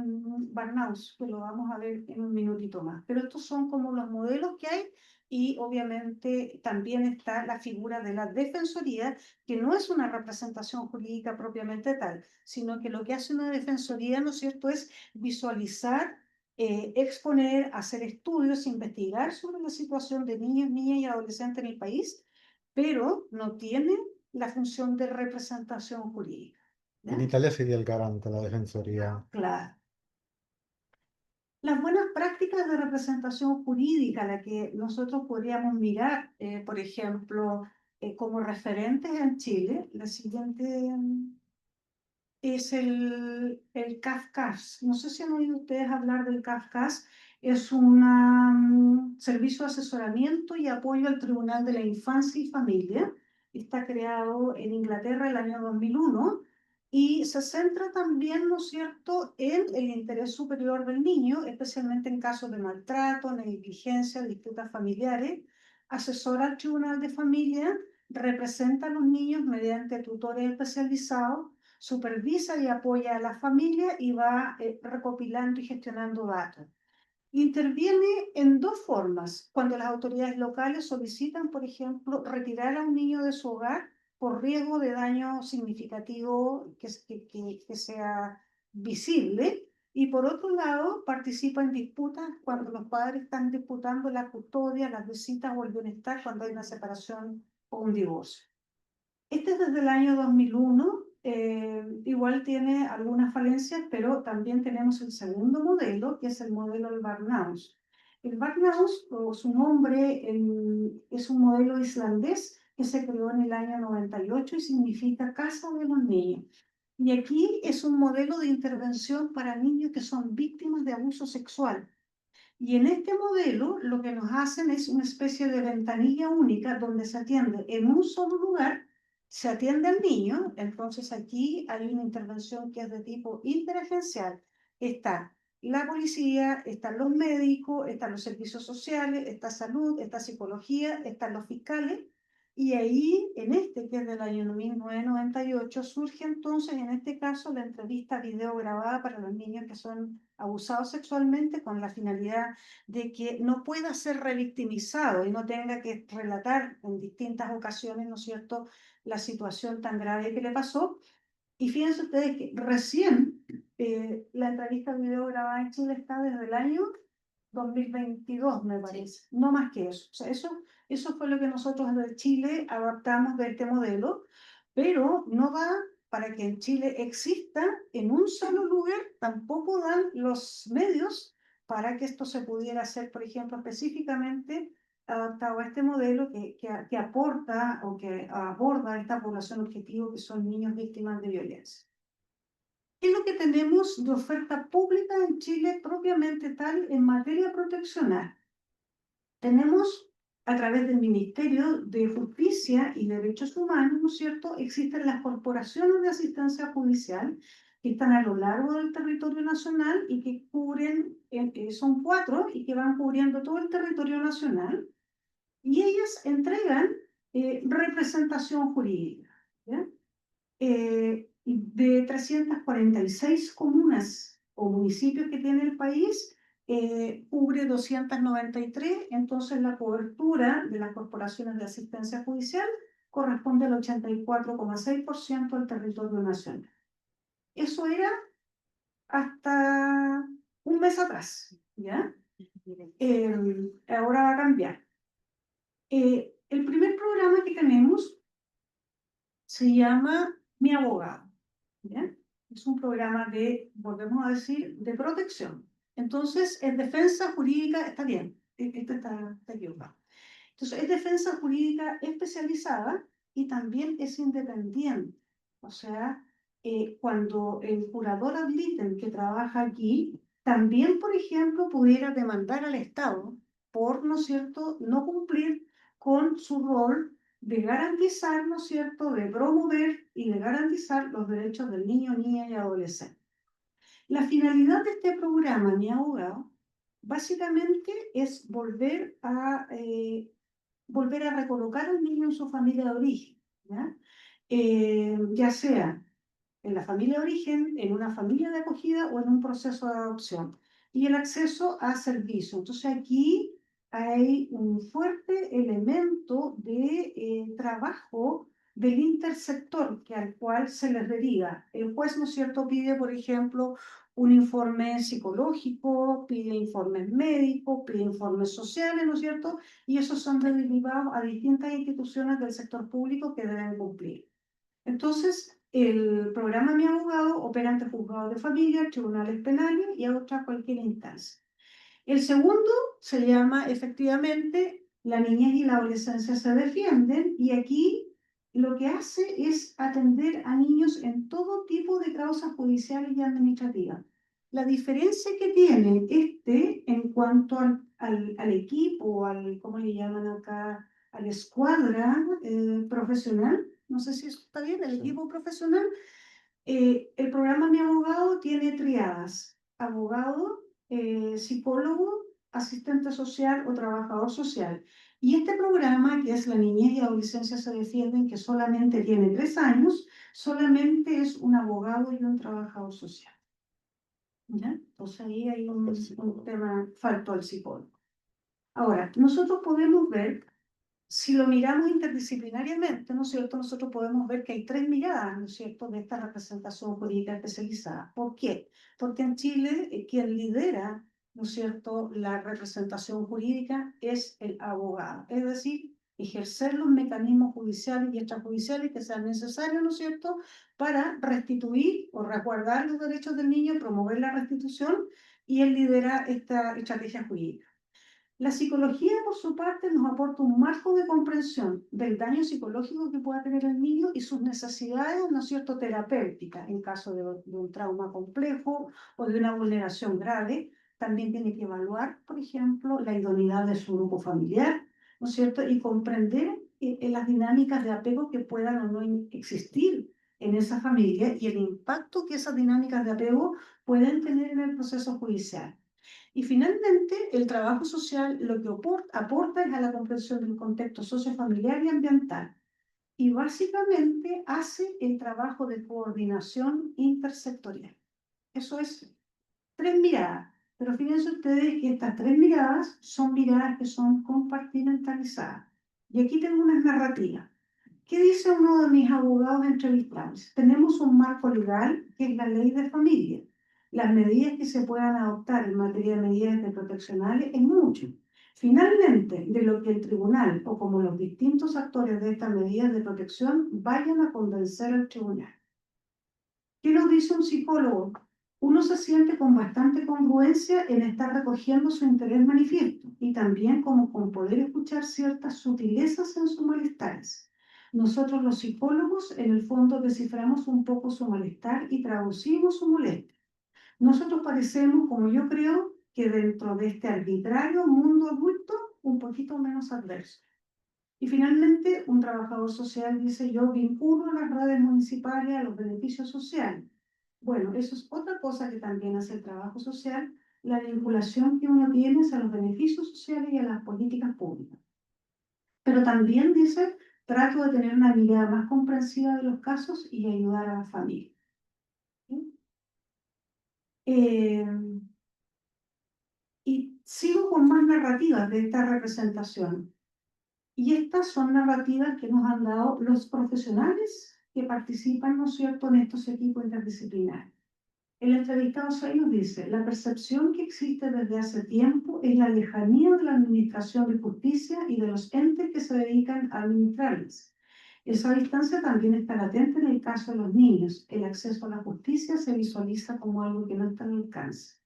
S3: Barnaus, que lo vamos a ver en un minutito más. Pero estos son como los modelos que hay, y obviamente también está la figura de la defensoría, que no es una representación jurídica propiamente tal, sino que lo que hace una defensoría, ¿no es cierto?, es visualizar, exponer, hacer estudios, investigar sobre la situación de niños, niñas y adolescentes en el país, pero no tiene la función de representación jurídica. ¿Ya?
S1: En Italia sería el garante, la defensoría.
S3: Claro. Las buenas prácticas de representación jurídica, la que nosotros podríamos mirar, por ejemplo, como referentes en Chile, la siguiente es el CAFCAS. No sé si han oído ustedes hablar del CAFCAS. Es un servicio de asesoramiento y apoyo al Tribunal de la Infancia y Familia. Está creado en Inglaterra el año 2001 y se centra también, ¿no es cierto?, en el interés superior del niño, especialmente en casos de maltrato, negligencia, disputas familiares. Asesora al Tribunal de Familia, representa a los niños mediante tutores especializados, supervisa y apoya a la familia y va recopilando y gestionando datos. Interviene en dos formas. Cuando las autoridades locales solicitan, por ejemplo, retirar a un niño de su hogar por riesgo de daño significativo que sea visible. Y por otro lado, participa en disputas cuando los padres están disputando la custodia, las visitas o el bienestar cuando hay una separación o un divorcio. Este es desde el año 2001, igual tiene algunas falencias, pero también tenemos el segundo modelo, que es el modelo del Barnahus. El Barnahus, o su nombre, es un modelo islandés que se creó en el año 98 y significa Casa de los Niños. Y aquí es un modelo de intervención para niños que son víctimas de abuso sexual. Y en este modelo lo que nos hacen es una especie de ventanilla única donde se atiende en un solo lugar, se atiende al niño. Entonces aquí hay una intervención que es de tipo interagencial. Está la policía, están los médicos, están los servicios sociales, está salud, está psicología, están los fiscales. Y ahí, en este, que es del año 1998, surge entonces, en este caso, la entrevista video grabada para los niños que son abusados sexualmente con la finalidad de que no pueda ser revictimizado y no tenga que relatar en distintas ocasiones, ¿no es cierto?, la situación tan grave que le pasó. Y fíjense ustedes que recién la entrevista video grabada en Chile está desde el año 2022, me parece, no más que eso. O sea, eso fue lo que nosotros desde Chile adaptamos de este modelo, pero no da para que en Chile exista en un solo lugar, tampoco dan los medios para que esto se pudiera hacer, por ejemplo, específicamente adaptado a este modelo que aporta o que aborda esta población objetivo que son niños víctimas de violencia. ¿Qué es lo que tenemos de oferta pública en Chile propiamente tal en materia proteccional? Tenemos a través del Ministerio de Justicia y Derechos Humanos, ¿no es cierto? Existen las corporaciones de asistencia judicial que están a lo largo del territorio nacional y que cubren, son 4 y que van cubriendo todo el territorio nacional, y ellas entregan representación jurídica, ¿ya? De 346 comunas o municipios que tiene el país, cubre 293, entonces la cobertura de las corporaciones de asistencia judicial corresponde al 84,6% del territorio nacional. Eso era hasta un mes atrás, ¿ya? Ahora va a cambiar. El primer programa que tenemos se llama Mi Abogado, ¿ya? Es un programa de, volvemos a decir, de protección. Entonces, es defensa jurídica, está bien, esto está equivocado. Entonces, es defensa jurídica especializada y también es independiente. O sea, cuando el curador ad litem que trabaja aquí, también, por ejemplo, pudiera demandar al Estado por, ¿no es cierto?, no cumplir con su rol de garantizar, ¿no es cierto?, de promover y de garantizar los derechos del niño, niña y adolescente. La finalidad de este programa, Mi Abogado, básicamente es volver a recolocar al niño en su familia de origen, ¿ya? Ya sea en la familia de origen, en una familia de acogida o en un proceso de adopción. Y el acceso a servicios. Entonces aquí hay un fuerte elemento de trabajo del intersector al cual se les deriva. El juez, ¿no es cierto?, pide, por ejemplo, un informe psicológico, pide informes médicos, pide informes sociales, ¿no es cierto? Y esos son derivados a distintas instituciones del sector público que deben cumplir. Entonces, el programa Mi Abogado opera ante juzgados de familia, tribunales penales y a otra cualquier instancia. El segundo se llama efectivamente La niñez y la adolescencia se defienden, y aquí lo que hace es atender a niños en todo tipo de causas judiciales y administrativas. La diferencia que tiene en cuanto al equipo, ¿cómo le llaman acá? A la escuadra profesional, no sé si eso está bien, el equipo profesional. El programa Mi Abogado tiene triadas: abogado, psicólogo, asistente social o trabajador social. Y este programa, que es La Niñez y Adolescencia se Defienden, que solamente tiene 3 años, solamente es un abogado y un trabajador social. ¿Ya? Entonces ahí hay un tema, faltó el psicólogo. Ahora, nosotros podemos ver, si lo miramos interdisciplinariamente, ¿no es cierto? Nosotros podemos ver que hay 3 miradas, ¿no es cierto?, de esta representación jurídica especializada. ¿Por qué? Porque en Chile quien lidera, ¿no es cierto?, la representación jurídica es el abogado, es decir, ejercer los mecanismos judiciales y extrajudiciales que sean necesarios, ¿no es cierto?, para restituir o resguardar los derechos del niño, promover la restitución, y él lidera esta estrategia jurídica. La psicología, por su parte, nos aporta un marco de comprensión del daño psicológico que pueda tener el niño y sus necesidades, ¿no es cierto?, terapéuticas, en caso de un trauma complejo o de una vulneración grave. También tiene que evaluar, por ejemplo, la idoneidad de su grupo familiar, ¿no es cierto?, y comprender las dinámicas de apego que puedan o no existir en esa familia y el impacto que esas dinámicas de apego pueden tener en el proceso judicial. Y finalmente, el trabajo social lo que aporta es a la comprensión del contexto sociofamiliar y ambiental. Y básicamente hace el trabajo de coordinación intersectorial. Eso es 3 miradas. Pero fíjense ustedes que estas 3 miradas son miradas que son compartimentalizadas. Y aquí tengo unas narrativas. ¿Qué dice uno de mis abogados entrevistados? Tenemos un marco legal que es la ley de familia. Las medidas que se puedan adoptar en materia de medidas proteccionales es mucho. Finalmente, de lo que el tribunal o como los distintos actores de estas medidas de protección vayan a convencer al tribunal. ¿Qué nos dice un psicólogo? Uno se siente con bastante congruencia en estar recogiendo su interés manifiesto y también como con poder escuchar ciertas sutilezas en sus malestares. Nosotros los psicólogos en el fondo desciframos un poco su malestar y traducimos su molestia. Nosotros parecemos, como yo creo, que dentro de este arbitrario mundo adulto, un poquito menos adverso. Y finalmente, un trabajador social dice, yo vinculo a las redes municipales a los beneficios sociales. Bueno, eso es otra cosa que también hace el trabajo social, la vinculación que uno tiene a los beneficios sociales y a las políticas públicas. Pero también dice, trato de tener una mirada más comprensiva de los casos y ayudar a la familia. ¿Sí? Y sigo con más narrativas de esta representación. Y estas son narrativas que nos han dado los profesionales que participan, ¿no es cierto?, en estos equipos interdisciplinarios. El entrevistado 6 nos dice, la percepción que existe desde hace tiempo es la lejanía de la administración de justicia y de los entes que se dedican a administrarlas. Esa distancia también está latente en el caso de los niños. El acceso a la justicia se visualiza como algo que no está al alcance.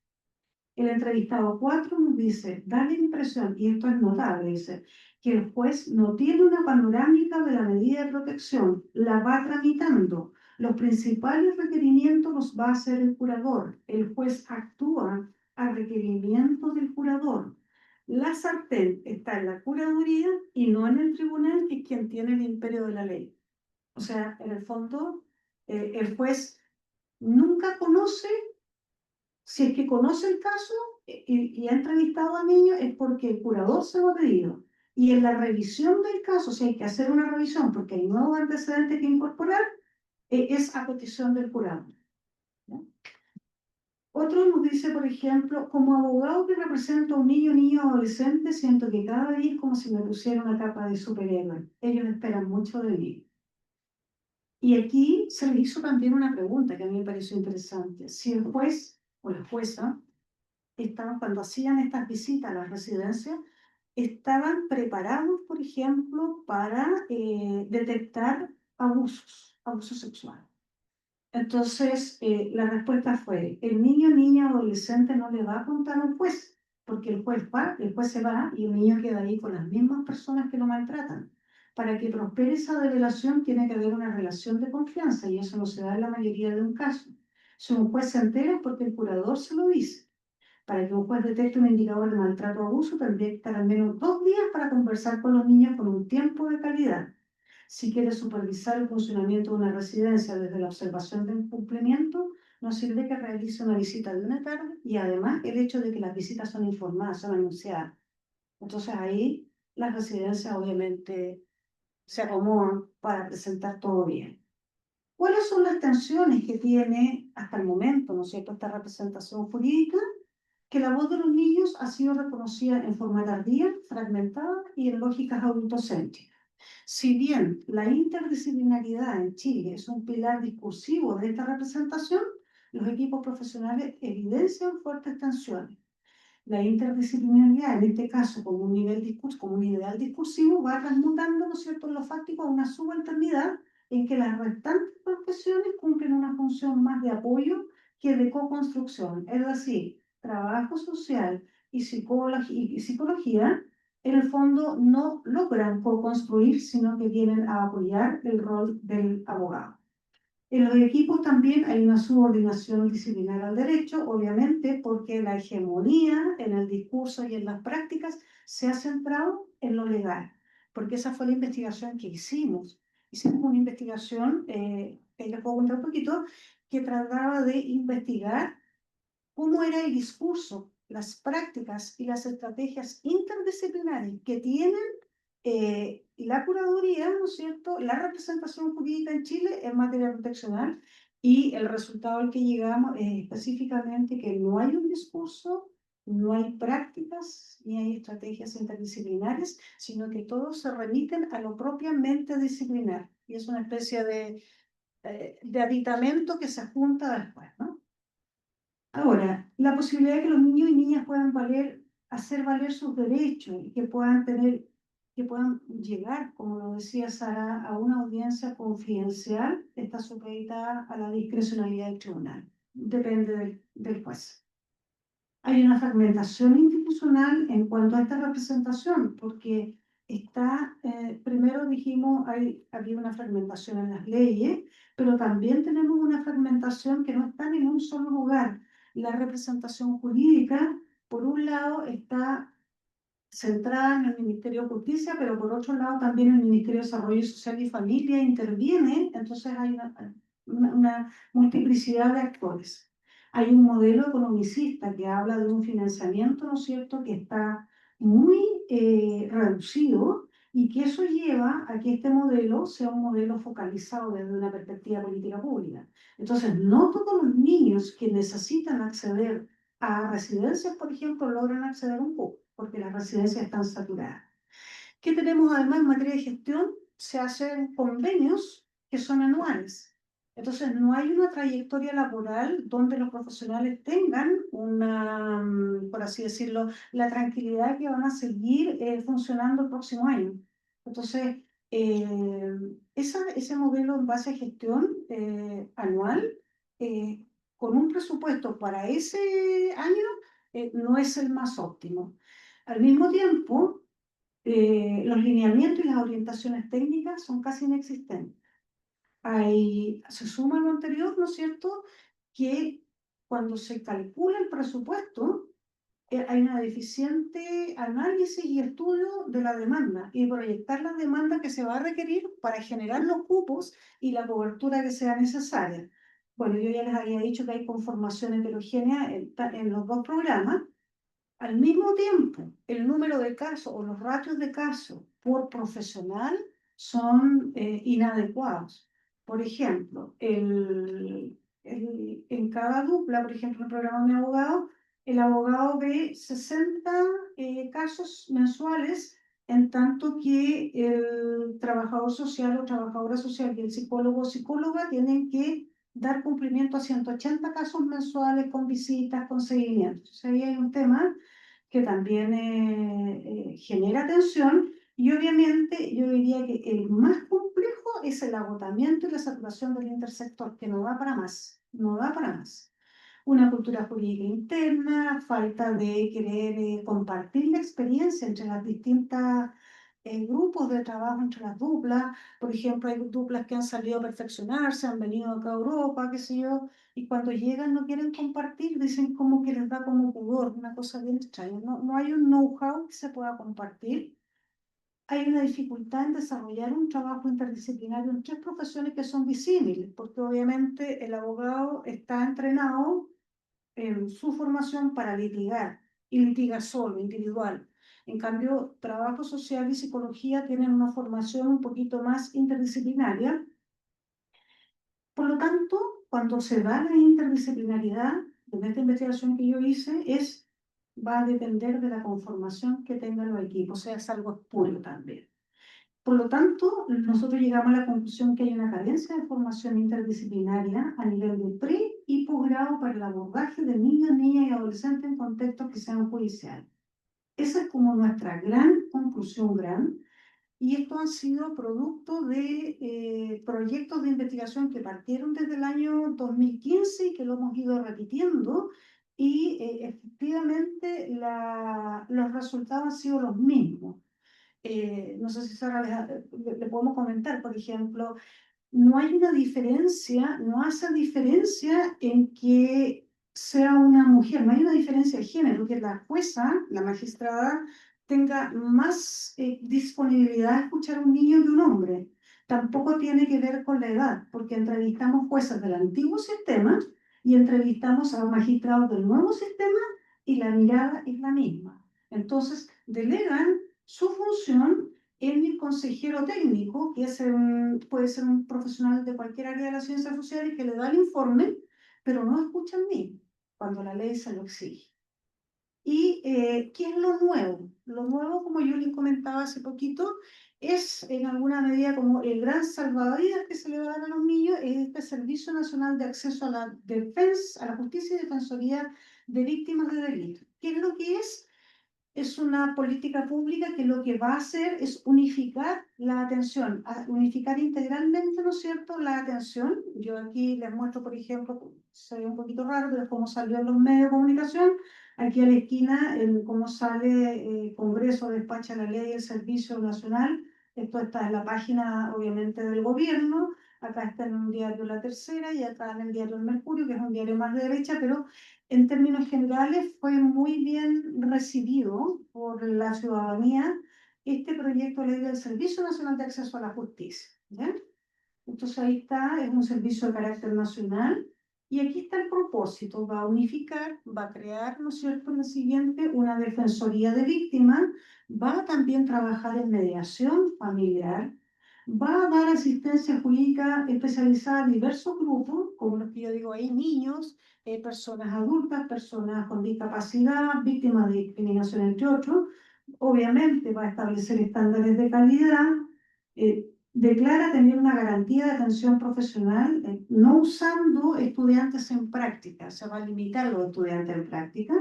S3: El entrevistado 4 nos dice, da la impresión, y esto es notable, dice, que el juez no tiene una panorámica de la medida de protección, la va tramitando. Los principales requerimientos los va a hacer el curador. El juez actúa a requerimiento del curador. La sartén está en la curaduría y no en el tribunal, que es quien tiene el imperio de la ley. O sea, en el fondo, el juez nunca conoce. Si es que conoce el caso y ha entrevistado a niños es porque el curador se lo ha pedido. Y en la revisión del caso, si hay que hacer una revisión porque hay nuevos antecedentes que incorporar, es a petición del curador. ¿Ya? Otro nos dice, por ejemplo, como abogado que represento a un niño o adolescente, siento que cada día es como si me pusiera una capa de superhéroe. Ellos esperan mucho de mí. Y aquí se le hizo también una pregunta que a mí me pareció interesante. Si el juez o la jueza cuando hacían estas visitas a las residencias, estaban preparados, por ejemplo, para detectar abuso sexual. Entonces, la respuesta fue, el niña, adolescente no le va a contar a un juez, porque el juez se va y el niño queda ahí con las mismas personas que lo maltratan. Para que prospere esa revelación tiene que haber una relación de confianza y eso no se da en la mayoría de un caso. Si un juez se entera es porque el curador se lo dice. Para que un juez detecte un indicador de maltrato o abuso, tendría que estar al menos 2 días para conversar con los niños con un tiempo de calidad. Si quiere supervisar el funcionamiento de una residencia desde la observación del cumplimiento, nos sirve que realice una visita de una tarde y además el hecho de que las visitas son informadas, son anunciadas. Entonces ahí las residencias obviamente se acomodan para presentar todo bien. ¿Cuáles son las tensiones que tiene hasta el momento, ¿no es cierto?, esta representación jurídica? Que la voz de los niños ha sido reconocida en forma tardía, fragmentada y en lógicas autocéntricas. Si bien la interdisciplinariedad en Chile es un pilar discursivo de esta representación, los equipos profesionales evidencian fuertes tensiones. La interdisciplinariedad, en este caso, como un nivel discurso, como un ideal discursivo, va transmutando, ¿no es cierto?, en lo fáctico a una subalternidad en que las restantes profesiones cumplen una función más de apoyo que de co-construcción. Es decir, trabajo social y psicología, en el fondo, no logran co-construir, sino que vienen a apoyar el rol del abogado. En los equipos también hay una subordinación disciplinar al derecho, obviamente, porque la hegemonía en el discurso y en las prácticas se ha centrado en lo legal, porque esa fue la investigación que hicimos. Hicimos una investigación, que les puedo contar un poquito, que trataba de investigar cómo era el discurso, las prácticas y las estrategias interdisciplinares que tienen la curaduría, ¿no es cierto?, la representación jurídica en Chile en materia proteccional, y el resultado al que llegamos es específicamente que no hay un discurso, no hay prácticas ni hay estrategias interdisciplinares, sino que todos se remiten a lo propiamente disciplinar, y es una especie de aditamento que se junta después, ¿no? Ahora, la posibilidad de que los niños y niñas puedan hacer valer sus derechos y que puedan llegar, como lo decía Sara, a una audiencia confidencial, está supeditada a la discrecionalidad del tribunal. Depende del juez. Hay una fragmentación institucional en cuanto a esta representación, porque primero dijimos, había una fragmentación en las leyes, pero también tenemos una fragmentación que no están en un solo lugar. La representación jurídica, por un lado, está centrada en el Ministerio de Justicia, pero por otro lado también el Ministerio de Desarrollo Social y Familia interviene, entonces hay una multiplicidad de actores. Hay un modelo economicista que habla de un financiamiento, ¿no es cierto?, que está muy reducido, y que eso lleva a que este modelo sea un modelo focalizado desde una perspectiva política pública. Entonces, no todos los niños que necesitan acceder a residencias, por ejemplo, logran acceder un poco, porque las residencias están saturadas. ¿Qué tenemos además en materia de gestión? Se hacen convenios que son anuales. Entonces, no hay una trayectoria laboral donde los profesionales tengan por así decirlo, la tranquilidad que van a seguir funcionando el próximo año. Entonces, ese modelo en base a gestión anual, eh, con un presupuesto para ese año, no es el más óptimo. Al mismo tiempo, los lineamientos y las orientaciones técnicas son casi inexistentes. Se suma a lo anterior, ¿no es cierto?, que cuando se calcula el presupuesto, hay una deficiente análisis y estudio de la demanda y proyectar la demanda que se va a requerir para generar los cupos y la cobertura que sea necesaria. Bueno, yo ya les había dicho que hay conformación heterogénea en los dos programas. Al mismo tiempo, el número de casos o los ratios de casos por profesional son inadecuados. Por ejemplo, en cada dupla, por ejemplo, en el programa Mi Abogado, el abogado ve 60 casos mensuales, en tanto que el trabajador social o trabajadora social y el psicólogo o psicóloga tienen que dar cumplimiento a 180 casos mensuales con visitas, con seguimientos. O sea, ahí hay un tema que también genera tensión, y obviamente yo diría que el más complejo es el agotamiento y la saturación del intersector, que no da para más, no da para más. Una cultura jurídica interna, falta de querer compartir la experiencia entre las distintas grupos de trabajo, entre las duplas. Por ejemplo, hay duplas que han salido a perfeccionarse, han venido acá a Europa, qué sé yo, y cuando llegan no quieren compartir, dicen como que les da como pudor, una cosa bien extraña. No hay un know-how que se pueda compartir. hay una dificultad en desarrollar un trabajo interdisciplinario en 3 profesiones que son disímiles, porque obviamente el abogado está entrenado en su formación para litigar, y litiga solo, individual. En cambio, trabajo social y psicología tienen una formación un poquito más interdisciplinaria. Por lo tanto, cuando se da la interdisciplinaridad, en esta investigación que yo hice, va a depender de la conformación que tengan los equipos, o sea, es algo espúreo también. Por lo tanto, nosotros llegamos a la conclusión que hay una carencia de formación interdisciplinaria a nivel de pre y posgrado para el abordaje de niños, niñas y adolescentes en contextos que sean judiciales. Esa es como nuestra gran conclusión, y esto han sido producto de proyectos de investigación que partieron desde el año 2015 y que lo hemos ido repitiendo, y efectivamente los resultados han sido los mismos. No sé si Sara le podemos comentar, por ejemplo, no hay una diferencia, no hace diferencia en que sea una mujer, no hay una diferencia de género, que la jueza, la magistrada, tenga más disponibilidad a escuchar a un niño que un hombre. Tampoco tiene que ver con la edad, porque entrevistamos jueces del antiguo sistema y entrevistamos a magistrados del nuevo sistema y la mirada es la misma. Entonces, delegan su función en el consejero técnico, que puede ser un profesional de cualquier área de la ciencia social y que le da el informe, pero no escucha en mí cuando la ley se lo exige. ¿Y qué es lo nuevo? Lo nuevo, como yo les comentaba hace poquito, es en alguna medida como el gran salvavidas que se le va a dar a los niños, es este Servicio Nacional de Acceso a la Defensa, a la Justicia y Defensoría de Víctimas de Delitos. ¿Qué es lo que es? Es una política pública que lo que va a hacer es unificar la atención, unificar integralmente, ¿no es cierto?, la atención. Yo aquí les muestro, por ejemplo, se ve un poquito raro, pero es como salió en los medios de comunicación. Aquí a la esquina, cómo sale Congreso, despacha la ley del Servicio Nacional. Esto está en la página, obviamente, del gobierno. Acá está en un diario La Tercera y acá en el diario El Mercurio, que es un diario más de derecha, pero en términos generales fue muy bien recibido por la ciudadanía este proyecto de ley del Servicio Nacional de Acceso a la Justicia. ¿Ya? Entonces ahí está, es un servicio de carácter nacional, y aquí está el propósito: va a unificar, va a crear, ¿no es cierto?, en el siguiente, una defensoría de víctimas, va a también trabajar en mediación familiar, va a dar asistencia jurídica especializada a diversos grupos, como los que yo digo ahí, niños, personas adultas, personas con discapacidad, víctimas de discriminación, entre otros. Obviamente va a establecer estándares de calidad, declara tener una garantía de atención profesional, no usando estudiantes en práctica, se va a limitar los estudiantes en práctica,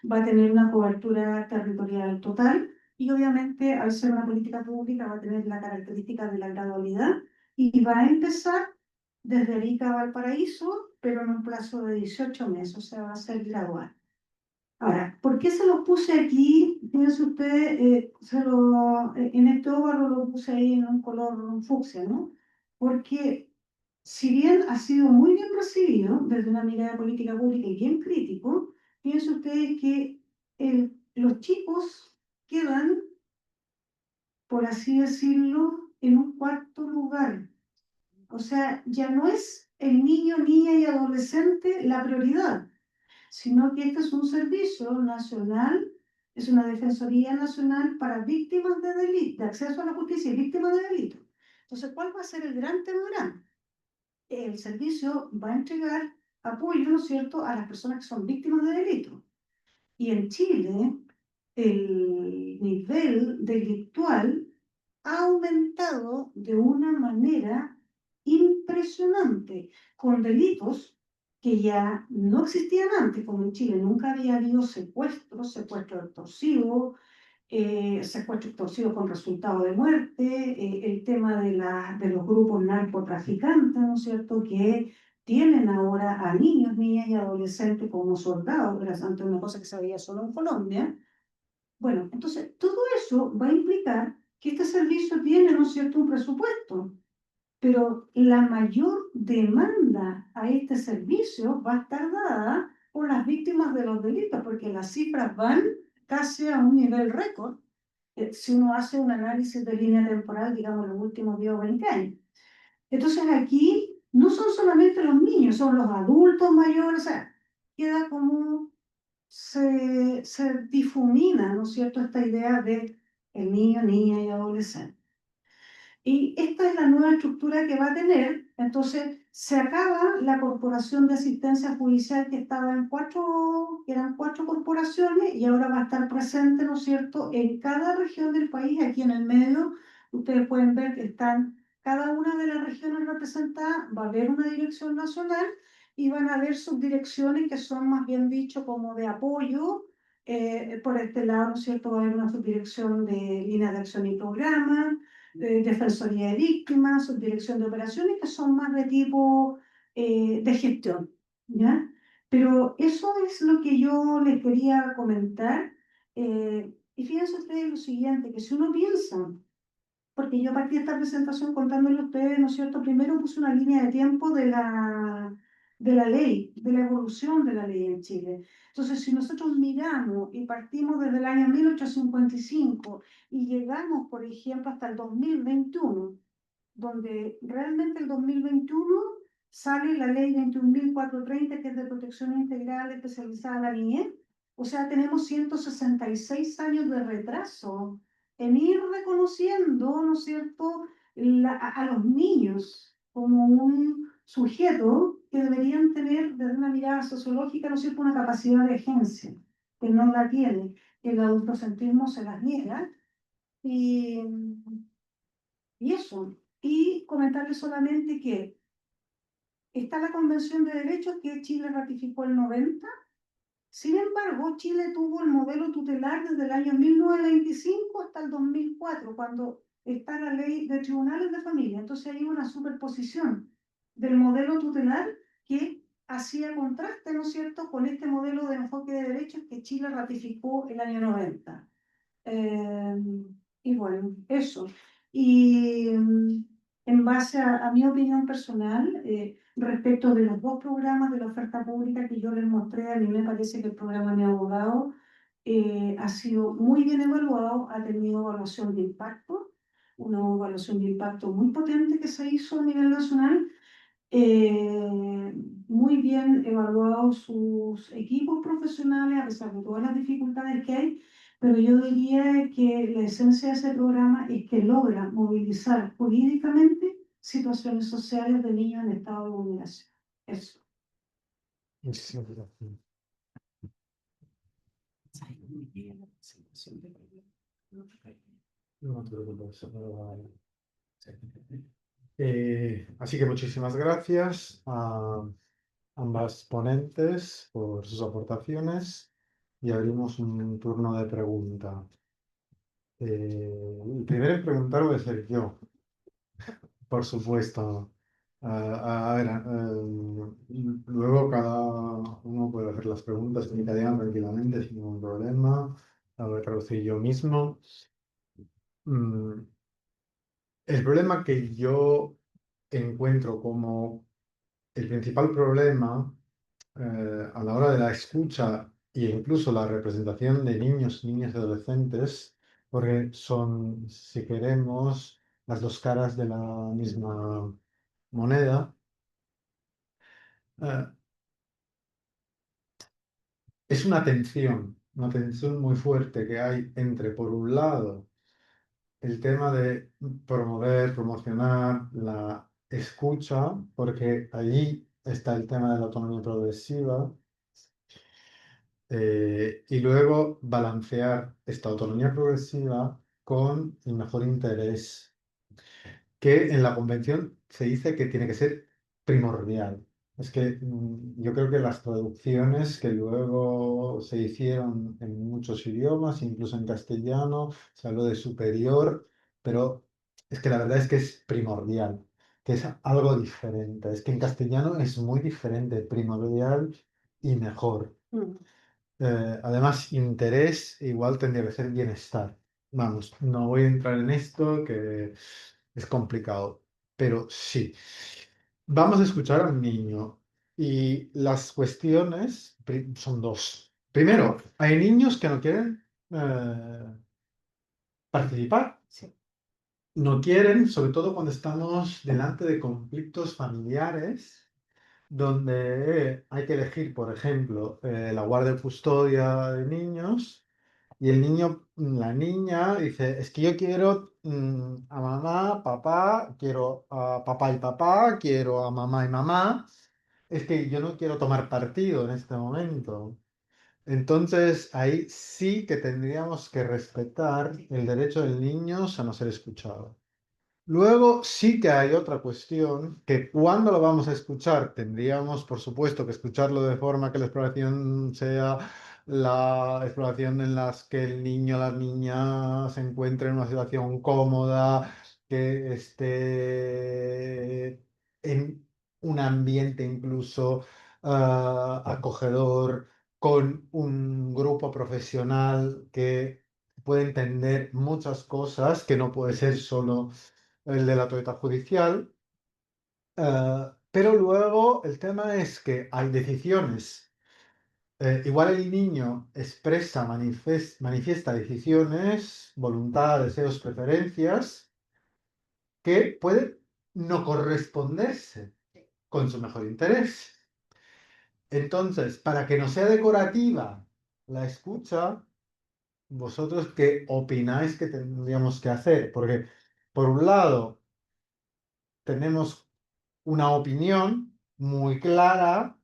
S3: va a tener una cobertura territorial total, y obviamente al ser una política pública va a tener la característica de la gradualidad, y va a empezar desde Arica a Valparaíso, pero en un plazo de 18 meses, o sea, va a ser gradual. Ahora, ¿por qué se los puse aquí? Fíjense ustedes, en este óvalo lo puse ahí en un color fucsia, ¿no? Porque si bien ha sido muy bien recibido desde una mirada política pública y bien crítico, fíjense ustedes que los chicos quedan, por así decirlo, en un cuarto lugar. O sea, ya no es el niño, niña y adolescente la prioridad, sino que este es un servicio nacional, es una defensoría nacional para víctimas de delito, de acceso a la justicia y víctimas de delito. Entonces, ¿cuál va a ser el gran tema? El servicio va a entregar apoyo, ¿no es cierto?, a las personas que son víctimas de delito. Y en Chile, el nivel delictual ha aumentado de una manera impresionante, con delitos que ya no existían antes, como en Chile nunca había habido secuestro extorsivo, secuestro extorsivo con resultado de muerte, el tema de los grupos narcotraficantes, ¿no es cierto?, que tienen ahora a niños, niñas y adolescentes como soldados, era antes una cosa que se veía solo en Colombia. Bueno, entonces todo eso va a implicar que este servicio tiene, ¿no es cierto?, un presupuesto, pero la mayor demanda a este servicio va a estar dada por las víctimas de los delitos, porque las cifras van casi a un nivel récord. si uno hace un análisis de línea temporal, digamos, los últimos 10 o 20 años. Entonces aquí no son solamente los niños, son los adultos mayores, o sea, queda como se difumina, ¿no es cierto?, esta idea de el niño, niña y adolescente. Y esta es la nueva estructura que va a tener. Entonces, se acaba la corporación de asistencia judicial que estaba que eran 4 corporaciones y ahora va a estar presente, ¿no es cierto?, en cada región del país. Aquí en el medio, ustedes pueden ver que están cada una de las regiones representadas, va a haber una dirección nacional y van a haber subdirecciones que son más bien dicho como de apoyo. Por este lado, ¿no es cierto?, va a haber una subdirección de línea de acción y programa, Defensoría de Víctimas, Subdirección de Operaciones, que son más de tipo de gestión, ¿ya? Pero eso es lo que yo les quería comentar. Y fíjense ustedes lo siguiente, que si uno piensa, porque yo partí esta presentación contándole a ustedes, ¿no es cierto? Primero puse una línea de tiempo de la ley, de la evolución de la ley en Chile. Entonces, si nosotros miramos y partimos desde el año 1855 y llegamos, por ejemplo, hasta el 2021, donde realmente el 2021 sale la ley 21.430, que es de protección integral especializada a la niñez. O sea, tenemos 166 años de retraso en ir reconociendo, ¿no es cierto?, a los niños como un sujeto que deberían tener desde una mirada sociológica, ¿no es cierto?, una capacidad de agencia, que no la tiene, que el adultocentrismo se las niega. Y, y eso, y comentarles solamente que está la Convención de Derechos que Chile ratificó el 90. Sin embargo, Chile tuvo el modelo tutelar desde el año 1925 hasta el 2004, cuando está la ley de tribunales de familia. Entonces hay una superposición del modelo tutelar que hacía contraste, ¿no es cierto?, con este modelo de enfoque de derechos que Chile ratificó el año 90. Eh, y bueno, eso. Y en base a mi opinión personal, respecto de los 2 programas de la oferta pública que yo les mostré, a mí me parece que el programa Mi Abogado ha sido muy bien evaluado, ha tenido evaluación de impacto, una evaluación de impacto muy potente que se hizo a nivel nacional, eh, muy bien evaluados sus equipos profesionales, a pesar de todas las dificultades que hay, pero yo diría que la esencia de ese programa es que logra movilizar jurídicamente situaciones sociales de niños en estado de vulneración. Eso.
S1: Muchísimas gracias. No te preocupes, así que muchísimas gracias a ambas ponentes por sus aportaciones y abrimos un turno de pregunta. El primero en preguntar voy a ser yo, por supuesto. A ver, luego cada uno puede hacer las preguntas que quieran tranquilamente, sin ningún problema. La voy a traducir yo mismo. Mm, El problema que yo encuentro como el principal problema a la hora de la escucha e incluso la representación de niños, niñas y adolescentes, porque son, si queremos, las 2 caras de la misma moneda, eh, es una tensión muy fuerte que hay entre, por un lado, el tema de promocionar la escucha, porque allí está el tema de la autonomía progresiva, y luego balancear esta autonomía progresiva con el mejor interés, que en la convención se dice que tiene que ser primordial. Es que yo creo que las traducciones que luego se hicieron en muchos idiomas, incluso en castellano, se habló de superior, pero es que la verdad es que es primordial, que es algo diferente. Es que en castellano es muy diferente, primordial y mejor. Además, interés igual tendría que ser bienestar. Vamos, no voy a entrar en esto, que es complicado, pero sí. Vamos a escuchar al niño y las cuestiones son 2. Primero, hay niños que no quieren participar.
S3: Sí.
S1: No quieren, sobre todo cuando estamos delante de conflictos familiares, donde hay que elegir, por ejemplo, la guardia y custodia de niños, y el niño, la niña dice, es que yo quiero a mamá, papá, quiero a papá y papá, quiero a mamá y mamá, es que yo no quiero tomar partido en este momento. Entonces, ahí sí que tendríamos que respetar el derecho del niño a no ser escuchado. Luego sí que hay otra cuestión, que cuando lo vamos a escuchar, tendríamos, por supuesto, que escucharlo de forma que la exploración sea la exploración en la que el niño o la niña se encuentre en una situación cómoda, que esté en un ambiente incluso acogedor, con un grupo profesional que puede entender muchas cosas, que no puede ser solo el de la autoridad judicial, pero luego el tema es que hay decisiones. Igual el niño expresa, manifiesta decisiones, voluntad, deseos, preferencias, que pueden no corresponderse con su mejor interés. Entonces, para que no sea decorativa la escucha, ¿vosotros qué opináis que tendríamos que hacer? Porque, por un lado, tenemos una opinión muy clara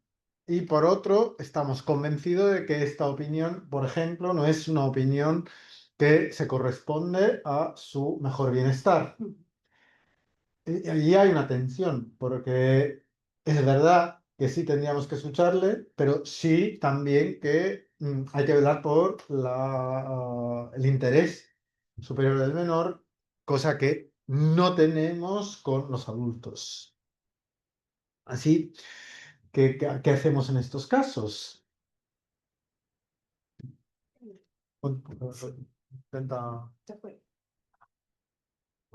S1: y por otro estamos convencidos de que esta opinión, por ejemplo, no es una opinión que se corresponde a su mejor bienestar. Y ahí hay una tensión, porque es verdad que sí tendríamos que escucharle, pero sí también que hay que velar por el interés superior del menor, cosa que no tenemos con los adultos. Así que, ¿qué hacemos en estos casos? Intenta...
S3: Se fue.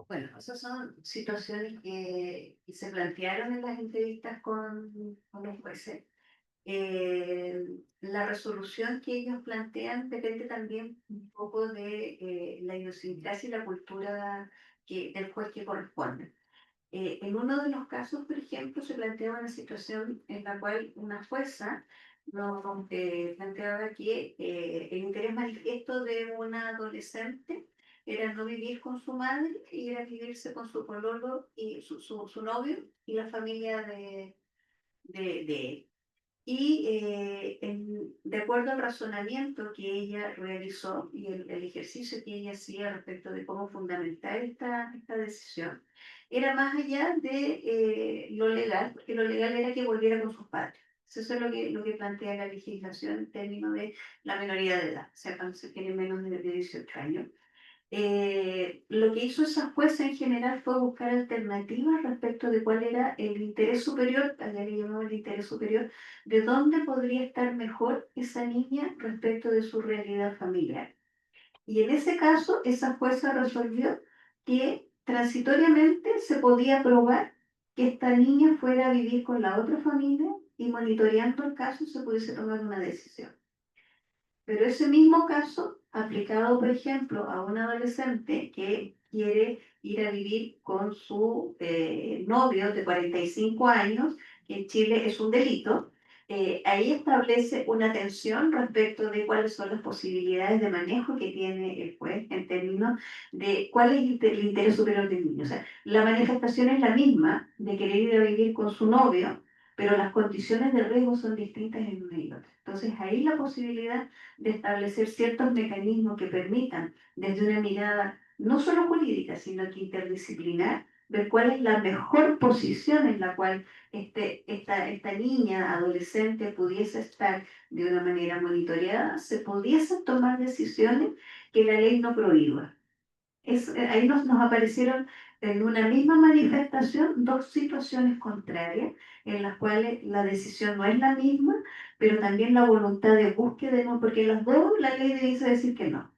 S2: Bueno, esas son situaciones que se plantearon en las entrevistas con los jueces. La resolución que ellos plantean depende también un poco de la idiosincrasia y la cultura del juez que corresponde. En uno de los casos, por ejemplo, se planteaba una situación en la cual una jueza nos planteaba que el interés manifiesto de una adolescente era no vivir con su madre y era vivirse con su pololo y su novio y la familia de él. Y de acuerdo al razonamiento que ella realizó y el ejercicio que ella hacía respecto de cómo fundamentar esta decisión, era más allá de lo legal, porque lo legal era que volviera con sus padres. Eso es lo que plantea la legislación en términos de la minoría de edad, o sea, cuando se tiene menos de 18 años. Lo que hizo esa jueza en general fue buscar alternativas respecto de cuál era el interés superior, allá le llamamos el interés superior, de dónde podría estar mejor esa niña respecto de su realidad familiar. Y en ese caso, esa jueza resolvió que transitoriamente se podía probar que esta niña fuera a vivir con la otra familia y monitoreando el caso se pudiese tomar una decisión. Pero ese mismo caso, aplicado, por ejemplo, a un adolescente que quiere ir a vivir con su novio de 45 años, que en Chile es un delito, ahí establece una tensión respecto de cuáles son las posibilidades de manejo que tiene el juez en términos de cuál es el interés superior del niño. O sea, la manifestación es la misma de querer ir a vivir con su novio, pero las condiciones de riesgo son distintas en una y otra. Entonces, ahí la posibilidad de establecer ciertos mecanismos que permitan, desde una mirada no solo jurídica, sino que interdisciplinar, ver cuál es la mejor posición en la cual esta niña, adolescente, pudiese estar de una manera monitoreada, se pudiesen tomar decisiones que la ley no prohíba. Ahí nos aparecieron en una misma manifestación dos situaciones contrarias en las cuales la decisión no es la misma, pero también la voluntad de búsqueda, no, porque las dos la ley dice decir que no.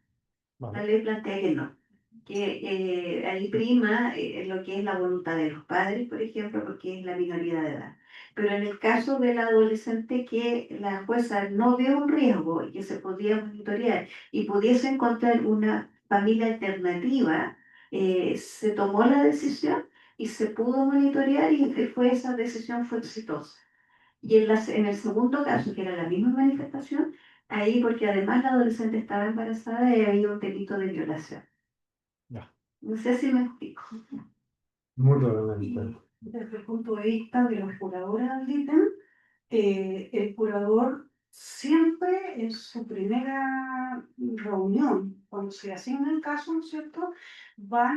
S2: La
S1: Vale.
S2: ley plantea que no. Que ahí prima lo que es la voluntad de los padres, por ejemplo, porque es la minoría de edad. Pero en el caso del adolescente que la jueza no vio un riesgo y que se podía monitorear y pudiese encontrar una familia alternativa, se tomó la decisión y se pudo monitorear y esa decisión fue exitosa. Y en el segundo caso, que era la misma manifestación, ahí porque además la adolescente estaba embarazada y había un delito de violación.
S1: Ya,
S2: No sé si me explico.
S1: muy
S3: Y
S1: brevemente.
S3: desde el punto de vista de los curadores del ítem, el curador siempre en su primera reunión, cuando se asigna el caso, ¿no es cierto? Va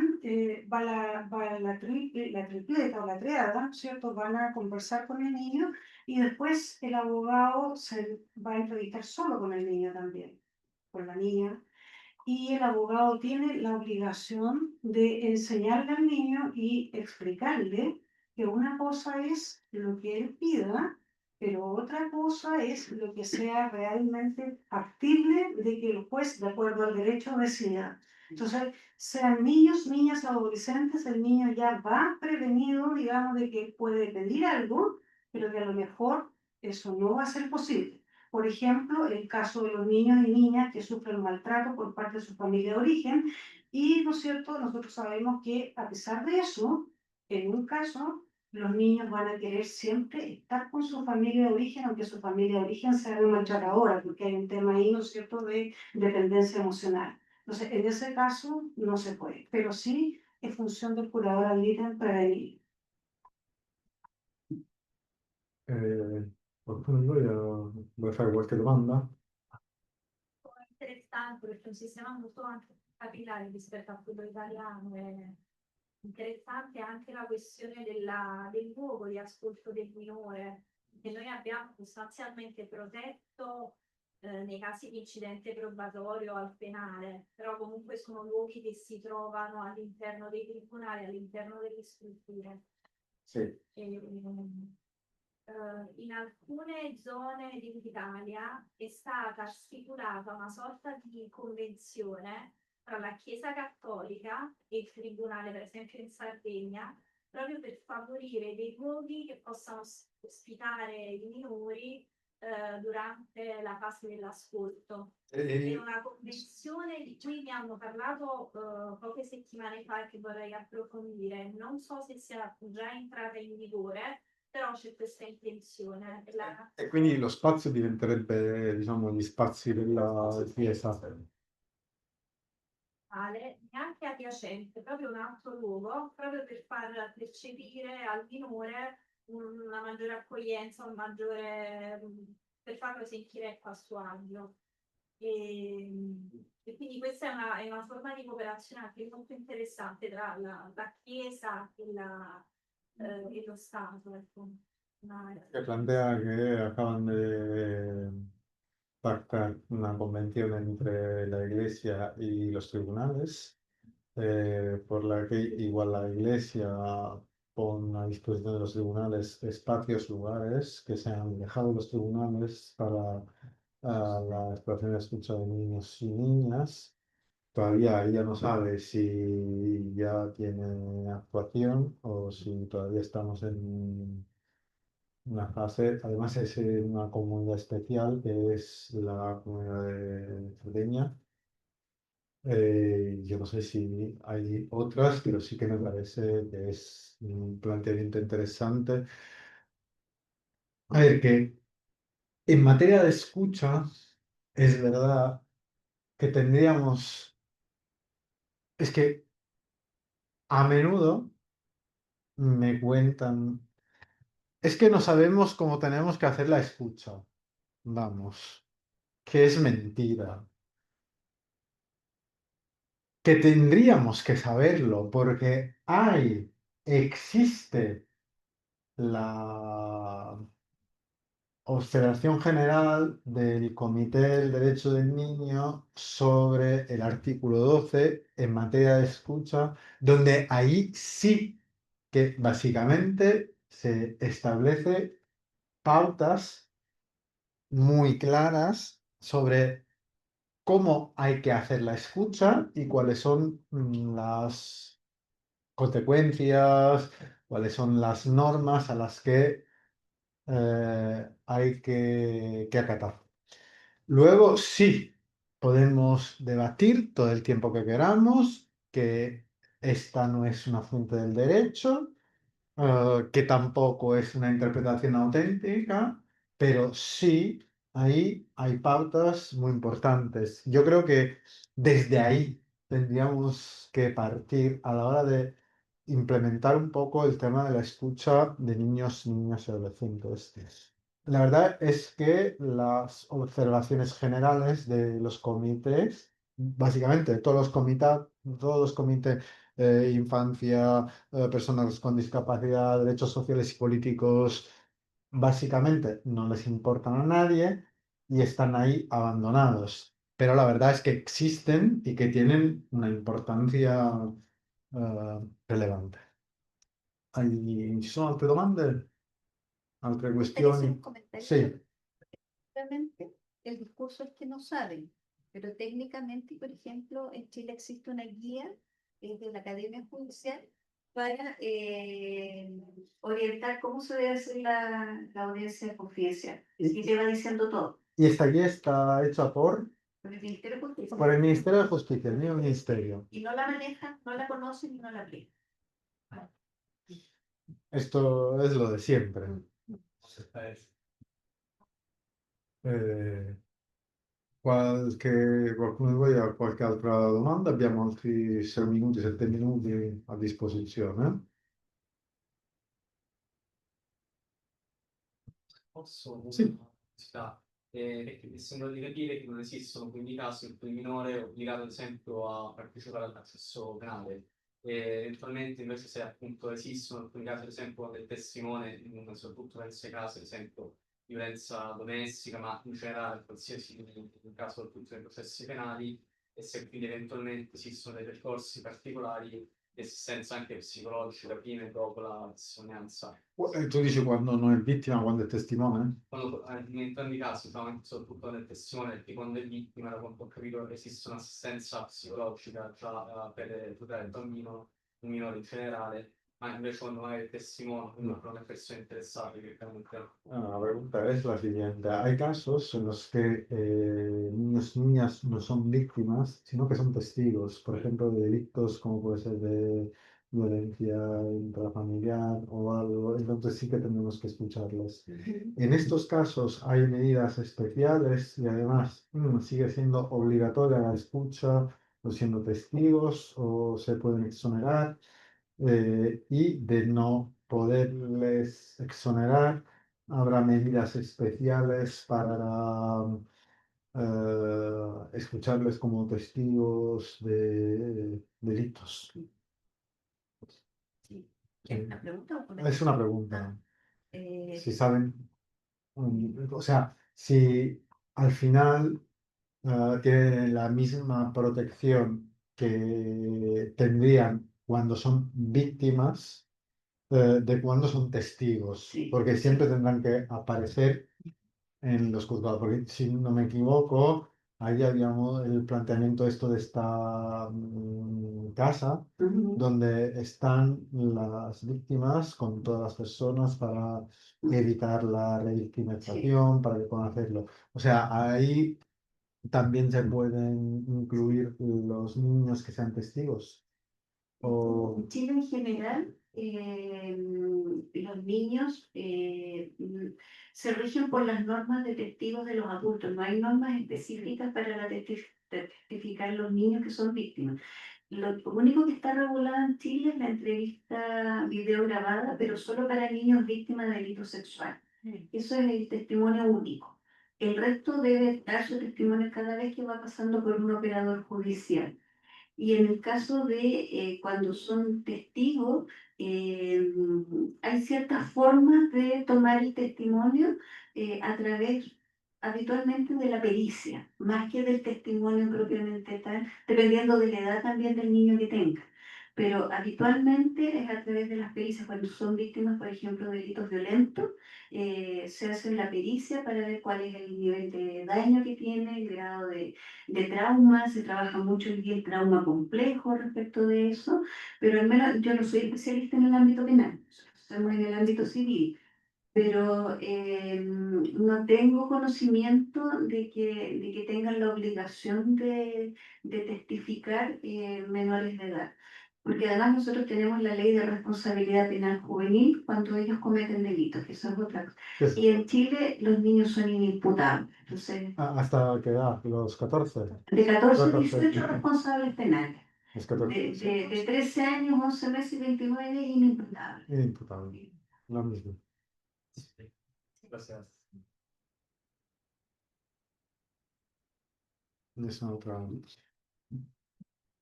S3: la tripleta o la triada, ¿no es cierto? Van a conversar con el niño y después el abogado se va a entrevistar solo con el niño también, con la niña, y el abogado tiene la obligación de enseñarle al niño y explicarle que una cosa es lo que él pida, pero otra cosa es lo que sea realmente factible de que el juez, de acuerdo al derecho, decida. Entonces, sean niños, niñas, adolescentes, el niño ya va prevenido, digamos, de que puede pedir algo, pero que a lo mejor eso no va a ser posible. Por ejemplo, el caso de los niños y niñas que sufren maltrato por parte de su familia de origen. Y, ¿no es cierto?, nosotros sabemos que a pesar de eso, en un caso, los niños van a querer siempre estar con su familia de origen, aunque su familia de origen sea de maltratadora, porque hay un tema ahí, ¿no es cierto?, de dependencia emocional. Entonces, en ese caso, no se puede, pero sí es función del curador al ítem prevenir.
S1: Eh, por ejemplo, io vorrei fare qualche domanda.
S4: Interessante perché è un sistema molto anche capillare rispetto a quello italiano. È interessante anche la questione del luogo di ascolto del minore, che noi abbiamo sostanzialmente protetto nei casi di incidente probatorio al penale, però comunque sono luoghi che si trovano all'interno dei tribunali, all'interno delle strutture.
S1: Sì.
S4: In alcune zone d'Italia è stata stipulata una sorta di convenzione tra la Chiesa Cattolica e il Tribunale, per esempio in Sardegna, proprio per favorire dei luoghi che possano ospitare i minori durante la fase dell'ascolto. È una convenzione di cui mi hanno parlato poche settimane fa e che vorrei approfondire. Non so se sia già entrata in vigore, però c'è questa intenzione.
S1: E quindi lo spazio diventerebbe, diciamo, gli spazi della chiesa.
S4: Neanche adiacente, proprio un altro luogo, proprio per far percepire al minore una maggiore accoglienza, per farlo sentire a suo agio. E quindi questa è una forma di cooperazione anche molto interessante tra la Chiesa e lo Stato. Ecco.
S1: Que plantea que acaban de pactar una convención entre la Iglesia y los tribunales, por la que igual la Iglesia pone a disposición de los tribunales espacios, lugares que sean dejados de los tribunales para la exploración y escucha de niños y niñas. Todavía ella no sabe si ya tiene actuación o si todavía estamos en una fase. Además es una comunidad especial que es la comunidad de Cerdeña. Yo no sé si hay otras, pero sí que me parece que es un planteamiento interesante. A ver, que en materia de escucha es verdad que tendríamos, es que a menudo me cuentan, es que no sabemos cómo tenemos que hacer la escucha. Vamos, que es mentira. Que tendríamos que saberlo porque existe la observación general del Comité del Derecho del Niño sobre el artículo 12 en materia de escucha, donde ahí sí que básicamente se establece pautas muy claras sobre cómo hay que hacer la escucha y cuáles son las consecuencias, cuáles son las normas a las que hay que acatar. Luego, sí, podemos debatir todo el tiempo que queramos, que esta no es una fuente del derecho, que tampoco es una interpretación auténtica, pero sí ahí hay pautas muy importantes. Yo creo que desde ahí tendríamos que partir a la hora de implementar un poco el tema de la escucha de niños, niñas y adolescentes. La verdad es que las observaciones generales de los comités, básicamente todos los comités, infancia, personas con discapacidad, derechos sociales y políticos, básicamente no les importan a nadie y están ahí abandonados. Pero la verdad es que existen y que tienen una importancia relevante. Ci sono altre domande? Altre
S2: Me gustaría hacer un
S1: questioni?
S2: comentario.
S1: Sì.
S2: Realmente el discurso es que no saben, pero técnicamente, por ejemplo, en Chile existe una guía de la Academia Judicial para orientar cómo se debe hacer la audiencia confidencial. Y te va diciendo todo.
S1: Y esta guía está hecha
S2: Por el Ministerio de Justicia.
S1: por el Ministerio de Justicia, el mío ministerio.
S2: Y no la manejan, no la conocen y no la aplican.
S1: Esto es lo de siempre. Eh, qualcuno di voi ha qualche altra domanda? Abbiamo altri 6 minuti, 7 minuti a disposizione.
S5: Posso
S1: Sì.
S5: una curiosità, perché mi sembra di capire che non esistono quindi casi in cui il minore è obbligato ad esempio a partecipare al processo penale. Eventualmente invece se appunto esistono alcuni casi ad esempio del testimone, soprattutto in questi casi ad esempio violenza domestica, ma in generale qualsiasi in caso appunto dei processi penali, e se quindi eventualmente esistono dei percorsi particolari di assistenza anche psicologica prima e dopo la testimonianza.
S1: Tu dici quando non è vittima, quando è testimone?
S5: Quando, in entrambi i casi, soprattutto nel testimone, perché quando è vittima, da quanto ho capito, esiste un'assistenza psicologica già per tutelare il minore in generale, ma invece quando magari è testimone, quindi per le persone interessate direttamente.
S1: La pregunta es la siguiente. Hay casos en los que niños y niñas no son víctimas, sino que son testigos, por ejemplo, de delitos como puede ser de violencia intrafamiliar o algo, entonces sí que tenemos que escucharles. En estos casos hay medidas especiales y además sigue siendo obligatoria la escucha, o siendo testigos, o se pueden exonerar, y de no poderles exonerar, habrá medidas especiales para escucharles como testigos de delitos.
S2: Sí. ¿Es una pregunta o un
S1: Es una
S2: comentario?
S1: pregunta.
S2: Eh,
S1: Si saben, o sea, si al final tienen la misma protección que tendrían cuando son víctimas, de cuando son testigos,
S2: Sí,
S1: porque
S2: sí.
S1: siempre tendrán que aparecer en los juzgados, porque si no me equivoco, ahí habíamos el planteamiento esto de esta casa
S2: Ujú.
S1: donde están las víctimas con todas las personas para evitar la revictimización, para que puedan hacerlo. O sea, ahí también se pueden incluir los niños que sean testigos. O...
S2: En Chile en general, los niños se rigen por las normas de testigos de los adultos. No hay normas específicas para testificar los niños que son víctimas. Lo único que está regulado en Chile es la entrevista video grabada, pero solo para niños víctimas de delito sexual. Eso es el testimonio único. El resto debe dar su testimonio cada vez que va pasando por un operador judicial. Y en el caso de cuando son testigos, hay ciertas formas de tomar el testimonio a través habitualmente de la pericia, más que del testimonio propiamente tal, dependiendo de la edad también del niño que tenga. Pero habitualmente es a través de las pericias cuando son víctimas, por ejemplo, de delitos violentos, se hace la pericia para ver cuál es el nivel de daño que tiene, el grado de trauma, se trabaja mucho el trauma complejo respecto de eso, pero al menos yo no soy especialista en el ámbito penal, somos en el ámbito civil. pero no tengo conocimiento de que tengan la obligación de testificar menores de edad. Porque además nosotros tenemos la ley de responsabilidad penal juvenil cuando ellos cometen delitos, que eso es otra cosa.
S1: Es-
S2: Y en Chile los niños son inimputables. Entonces,
S1: ¿Hasta qué edad? ¿Los 14?
S2: de 14 a
S1: 14.
S2: 18 responsables penales.
S1: Los 14.
S2: De 13 años, 11 meses y 29 inimputables.
S1: Inimputable. Lo mismo.
S5: Gracias.
S1: Esa otra.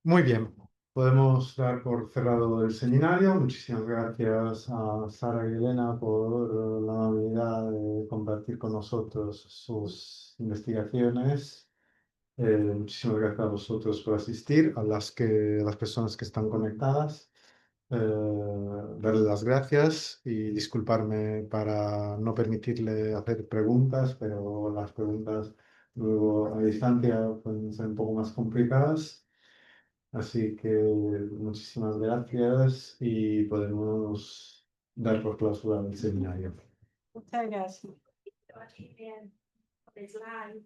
S1: Muy bien. Podemos dar por cerrado el seminario. Muchísimas gracias a Sara y Elena por la amabilidad de compartir con nosotros sus investigaciones. Muchísimas gracias a vosotros por asistir, a las personas que están conectadas. Darle las gracias y disculparme para no permitirle hacer preguntas, pero las preguntas luego a distancia pueden ser un poco más complicadas. Así que muchísimas gracias y podemos dar por clausura el seminario.
S3: Muchas gracias.
S4: Le slide,